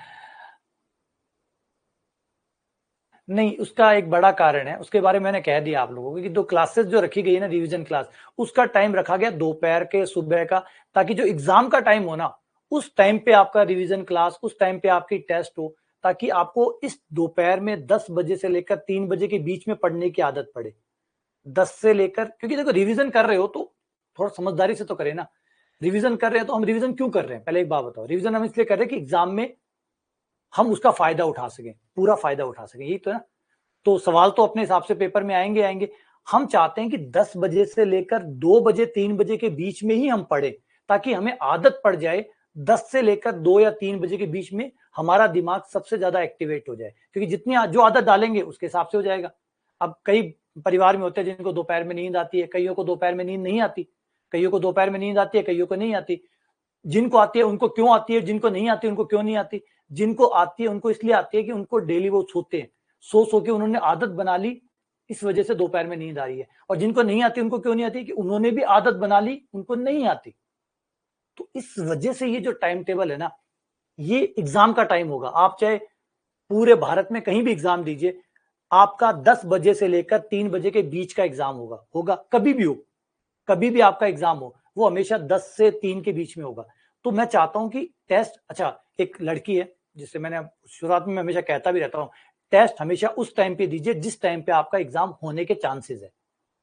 नहीं, उसका एक बड़ा कारण है, उसके बारे में मैंने कह दिया आप लोगों को कि दो क्लासेस जो रखी गई है ना रिवीजन क्लास, उसका टाइम रखा गया दोपहर के सुबह का, ताकि जो एग्जाम का टाइम हो ना उस टाइम पे आपका रिवीजन क्लास, उस टाइम पे आपकी टेस्ट हो, ताकि आपको इस दोपहर में 10 बजे से लेकर 3 बजे के बीच में पढ़ने की आदत पड़े। 10 से लेकर, क्योंकि देखो रिवीजन कर रहे हो तो थोड़ा समझदारी से तो करें ना। रिवीजन कर रहे हैं तो हम रिवीजन क्यों कर रहे हैं, पहले एक बात बताओ। रिवीजन हम इसलिए कर रहे हैं कि एग्जाम में हम उसका फायदा उठा सकें, पूरा फायदा उठा सकें, यही तो है ना। तो सवाल तो अपने हिसाब से पेपर में आएंगे आएंगे, हम चाहते हैं कि 10 बजे से लेकर 2 बजे 3 बजे के बीच में ही हम पढ़े, ताकि हमें आदत पड़ जाए 10 से लेकर 2 या 3 बजे के बीच में हमारा दिमाग सबसे ज्यादा एक्टिवेट हो जाए, क्योंकि जितनी जो आदत डालेंगे उसके हिसाब से हो जाएगा। अब कई परिवार में होते हैं जिनको दोपहर में नींद आती है, कईयों को दोपहर में नींद नहीं आती, कईयों को दोपहर में नींद आती है, कईयों को नहीं आती। जिनको आती है उनको क्यों आती है, जिनको नहीं आती उनको क्यों नहीं आती। जिनको आती है उनको इसलिए आती है कि उनको डेली वो सोते हैं, सो सो के उन्होंने आदत बना ली, इस वजह से दोपहर में नींद आ रही है। और जिनको नहीं आती उनको क्यों नहीं आती, कि उन्होंने भी आदत बना ली, उनको नहीं आती। तो इस वजह से ये जो टाइम टेबल है ना, ये एग्जाम का टाइम होगा। आप चाहे पूरे भारत में कहीं भी एग्जाम दीजिए, आपका 10 बजे से लेकर 3 बजे के बीच का एग्जाम होगा, होगा कभी भी हो, कभी भी आपका एग्जाम हो, वो हमेशा 10 से 3 के बीच में होगा। तो मैं चाहता हूं कि टेस्ट, अच्छा एक लड़की है जिससे मैंने शुरुआत में हमेशा कहता भी रहता हूं, टेस्ट हमेशा उस टाइम पे दीजिए जिस टाइम पे आपका एग्जाम होने के चांसेस है।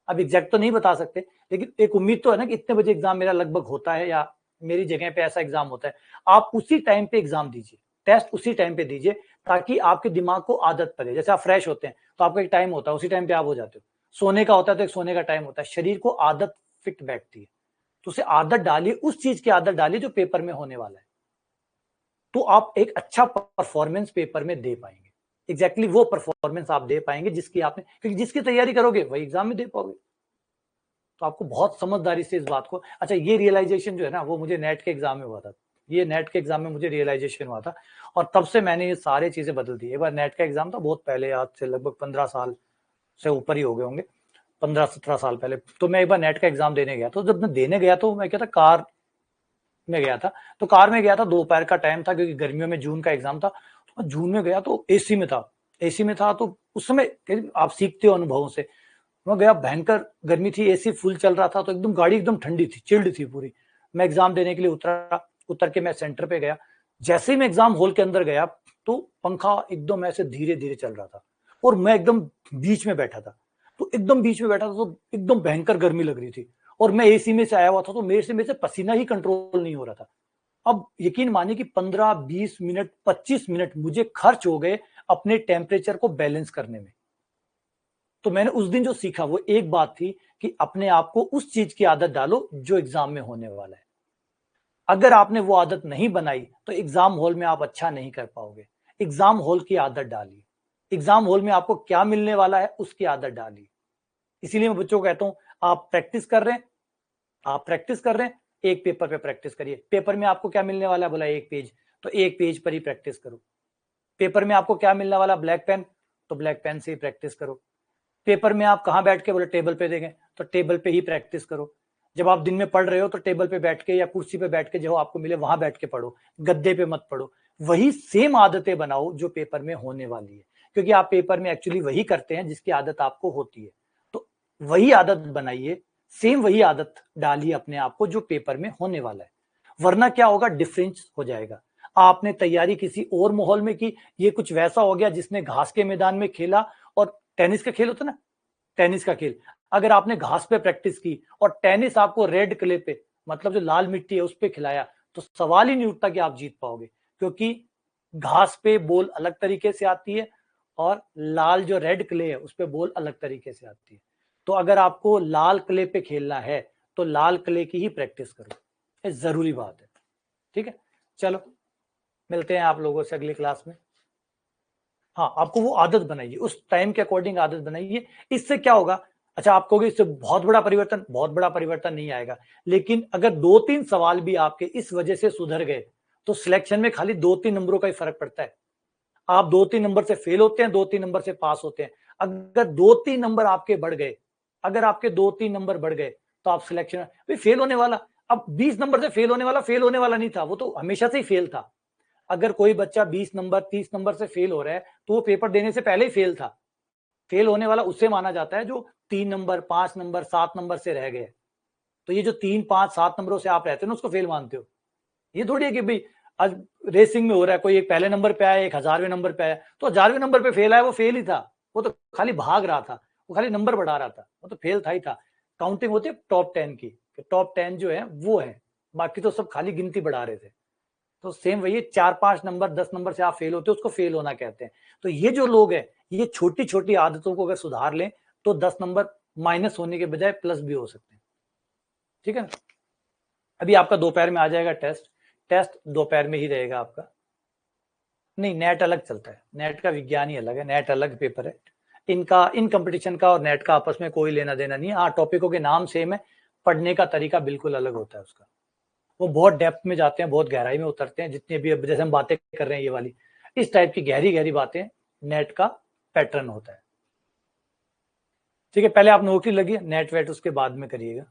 अब एग्जैक्ट तो नहीं बता सकते, लेकिन एक उम्मीद तो है ना कि इतने बजे एग्जाम मेरा लगभग होता है, या मेरी जगह पे ऐसा एग्जाम होता है। आप उसी टाइम पे एग्जाम दीजिए, टेस्ट उसी टाइम पे दीजिए, ताकि आपके दिमाग को आदत पड़े। जैसे आप फ्रेश होते हैं तो आपका एक टाइम होता है, उसी टाइम पे आप हो जाते हो। सोने का होता है तो एक सोने का टाइम होता है, शरीर को आदत फिट बैठती है। तो उसे आदत डालिए, उस चीज की आदत डालिए जो पेपर में होने वाला है, तो आप एक अच्छा परफॉर्मेंस पेपर में दे पाएंगे। एग्जैक्टली वो परफॉर्मेंस आप दे पाएंगे जिसकी आपने, क्योंकि जिसकी तैयारी करोगे वही एग्जाम में दे पाओगे। तो आपको बहुत समझदारी से इस बात को, अच्छा ये रियलाइजेशन जो है ना, वो मुझे नेट के एग्जाम में हुआ था। ये नेट के एग्जाम में मुझे रियलाइजेशन हुआ था, और तब से मैंने ये सारी चीजें बदल दी। एक बार नेट का एग्जाम था बहुत पहले, आज से लगभग 15 साल से ऊपर ही हो गए होंगे, 15-17 साल पहले। तो मैं एक बार नेट का एग्जाम देने गया, तो जब मैं देने गया तो मैं क्या था, कार में गया था। तो कार में गया था, दोपहर का टाइम था, क्योंकि गर्मियों में जून का एग्जाम था। तो मैं जून में गया तो एसी में था, एसी में था। तो उस समय आप सीखते हो अनुभवों से, मैं गया, भयंकर गर्मी थी, एसी फुल चल रहा था, तो एकदम गाड़ी एकदम ठंडी थी, चिल्ड थी पूरी। मैं एग्जाम देने के लिए उतरा, उतर के मैं सेंटर पे गया। जैसे ही मैं एग्जाम हॉल के अंदर गया तो पंखा एकदम ऐसे धीरे धीरे चल रहा था, और मैं एकदम बीच में बैठा था। तो एकदम बीच में बैठा था तो एकदम भयंकर गर्मी लग रही थी, और मैं एसी में से आया हुआ था, तो मेरे से पसीना ही कंट्रोल नहीं हो रहा था। अब यकीन मानिए कि 15-20 मिनट 25 मिनट मुझे खर्च हो गए अपने टेम्परेचर को बैलेंस करने में। तो मैंने उस दिन जो सीखा वो एक बात थी कि अपने आप को उस चीज की आदत डालो जो एग्जाम में होने वाला है। अगर आपने वो आदत नहीं बनाई तो एग्जाम हॉल में आप अच्छा नहीं कर पाओगे। एग्जाम हॉल की आदत डालिए, एग्जाम हॉल में आपको क्या मिलने वाला है उसकी आदत डालिए। इसीलिए मैं बच्चों को कहता हूं, आप प्रैक्टिस कर रहे हैं, आप प्रैक्टिस कर रहे हैं, एक पेपर पे प्रैक्टिस करिए। पेपर में आपको क्या मिलने वाला है, बोला एक पेज, तो एक पेज पर ही प्रैक्टिस करो। पेपर में आपको क्या मिलने वाला, ब्लैक पेन, तो ब्लैक पेन से ही प्रैक्टिस करो। पेपर में आप कहाँ बैठ के, बोले टेबल पे देखें, तो टेबल पे ही प्रैक्टिस करो। जब आप दिन में पढ़ रहे हो तो टेबल पे बैठ के या कुर्सी पे बैठ के जो आपको मिले वहां बैठ के पढ़ो, गद्दे पे मत पढ़ो। वही सेम आदतें बनाओ जो पेपर में होने वाली है, क्योंकि आप पेपर में एक्चुअली वही करते हैं जिसकी आदत आपको होती है। तो वही आदत बनाइए, सेम वही आदत डालिए अपने आप को जो पेपर में होने वाला है। वरना क्या होगा, डिफरेंस हो जाएगा। आपने तैयारी किसी और माहौल में की, ये कुछ वैसा हो गया जिसने घास के मैदान में खेला, और टेनिस का खेल होता ना, टेनिस का खेल, अगर आपने घास पे प्रैक्टिस की और टेनिस आपको रेड क्ले पे, मतलब जो लाल मिट्टी है उस पे खिलाया, तो सवाल ही नहीं उठता कि आप जीत पाओगे, क्योंकि घास पे बॉल अलग तरीके से आती है और लाल जो रेड क्ले है उस पे बॉल अलग तरीके से आती है। तो अगर आपको लाल क्ले पे खेलना है तो लाल क्ले की ही प्रैक्टिस करो, ये जरूरी बात है। ठीक है, चलो मिलते हैं आप लोगों से अगली क्लास में। हाँ, आपको वो आदत बनाइए, उस टाइम के अकॉर्डिंग आदत बनाइए। इससे क्या होगा, अच्छा आप कहोगे इससे बहुत बड़ा परिवर्तन नहीं आएगा, लेकिन अगर 2-3 सवाल भी आपके इस वजह से सुधर गए तो सिलेक्शन में खाली 2-3 नंबरों का ही फर्क पड़ता है। आप 2-3 नंबर से फेल होते हैं, 2-3 नंबर से पास होते हैं। अगर 2-3 नंबर आपके बढ़ गए, अगर आपके 2-3 नंबर बढ़ गए तो आप सिलेक्शन फेल होने वाला, अब 20 नंबर से फेल होने वाला नहीं था, वो तो हमेशा से ही फेल था। अगर कोई बच्चा 20 नंबर 30 नंबर से फेल हो रहा है तो वो पेपर देने से पहले ही फेल था। फेल होने वाला उससे माना जाता है जो 3 नंबर 5 नंबर 7 नंबर से रह गए। तो ये जो 3 5 7 नंबरों से आप रहते हो ना, उसको फेल मानते हो। ये थोड़ी है कि भाई आज रेसिंग में हो रहा है, कोई एक पहले नंबर पे आया, एक 1000वें नंबर पे आया, तो 1000वें नंबर पे फेल आया, वो फेल ही था। वो तो खाली भाग रहा था, वो खाली नंबर बढ़ा रहा था, वो तो फेल था ही था। काउंटिंग होती है टॉप 10 की, टॉप 10 जो है वो है, बाकी तो सब खाली गिनती बढ़ा रहे थे। तो सेम वही 4-5 नंबर 10 नंबर से आप फेल होते हो, उसको फेल होना कहते हैं। तो ये जो लोग हैं, ये छोटी छोटी आदतों को अगर सुधार लें तो 10 नंबर माइनस होने के बजाय प्लस भी हो सकते हैं। ठीक है ना, अभी आपका दोपहर में आ जाएगा टेस्ट दोपहर में ही रहेगा आपका। नहीं, नेट अलग चलता है, नेट का विज्ञान ही अलग है, नेट अलग पेपर है। इनका, इन कंपटीशन का और नेट का आपस में कोई लेना देना नहीं है। हाँ, टॉपिकों के नाम सेम है, पढ़ने का तरीका बिल्कुल अलग होता है उसका। वो बहुत डेप्थ में जाते हैं, बहुत गहराई में उतरते हैं, जितनी भी जैसे हम बातें कर रहे हैं ये वाली, इस टाइप की गहरी गहरी बातें नेट का पैटर्न होता है। ठीक है, पहले आप नौकरी लगी, नेट वेट उसके बाद में करिएगा।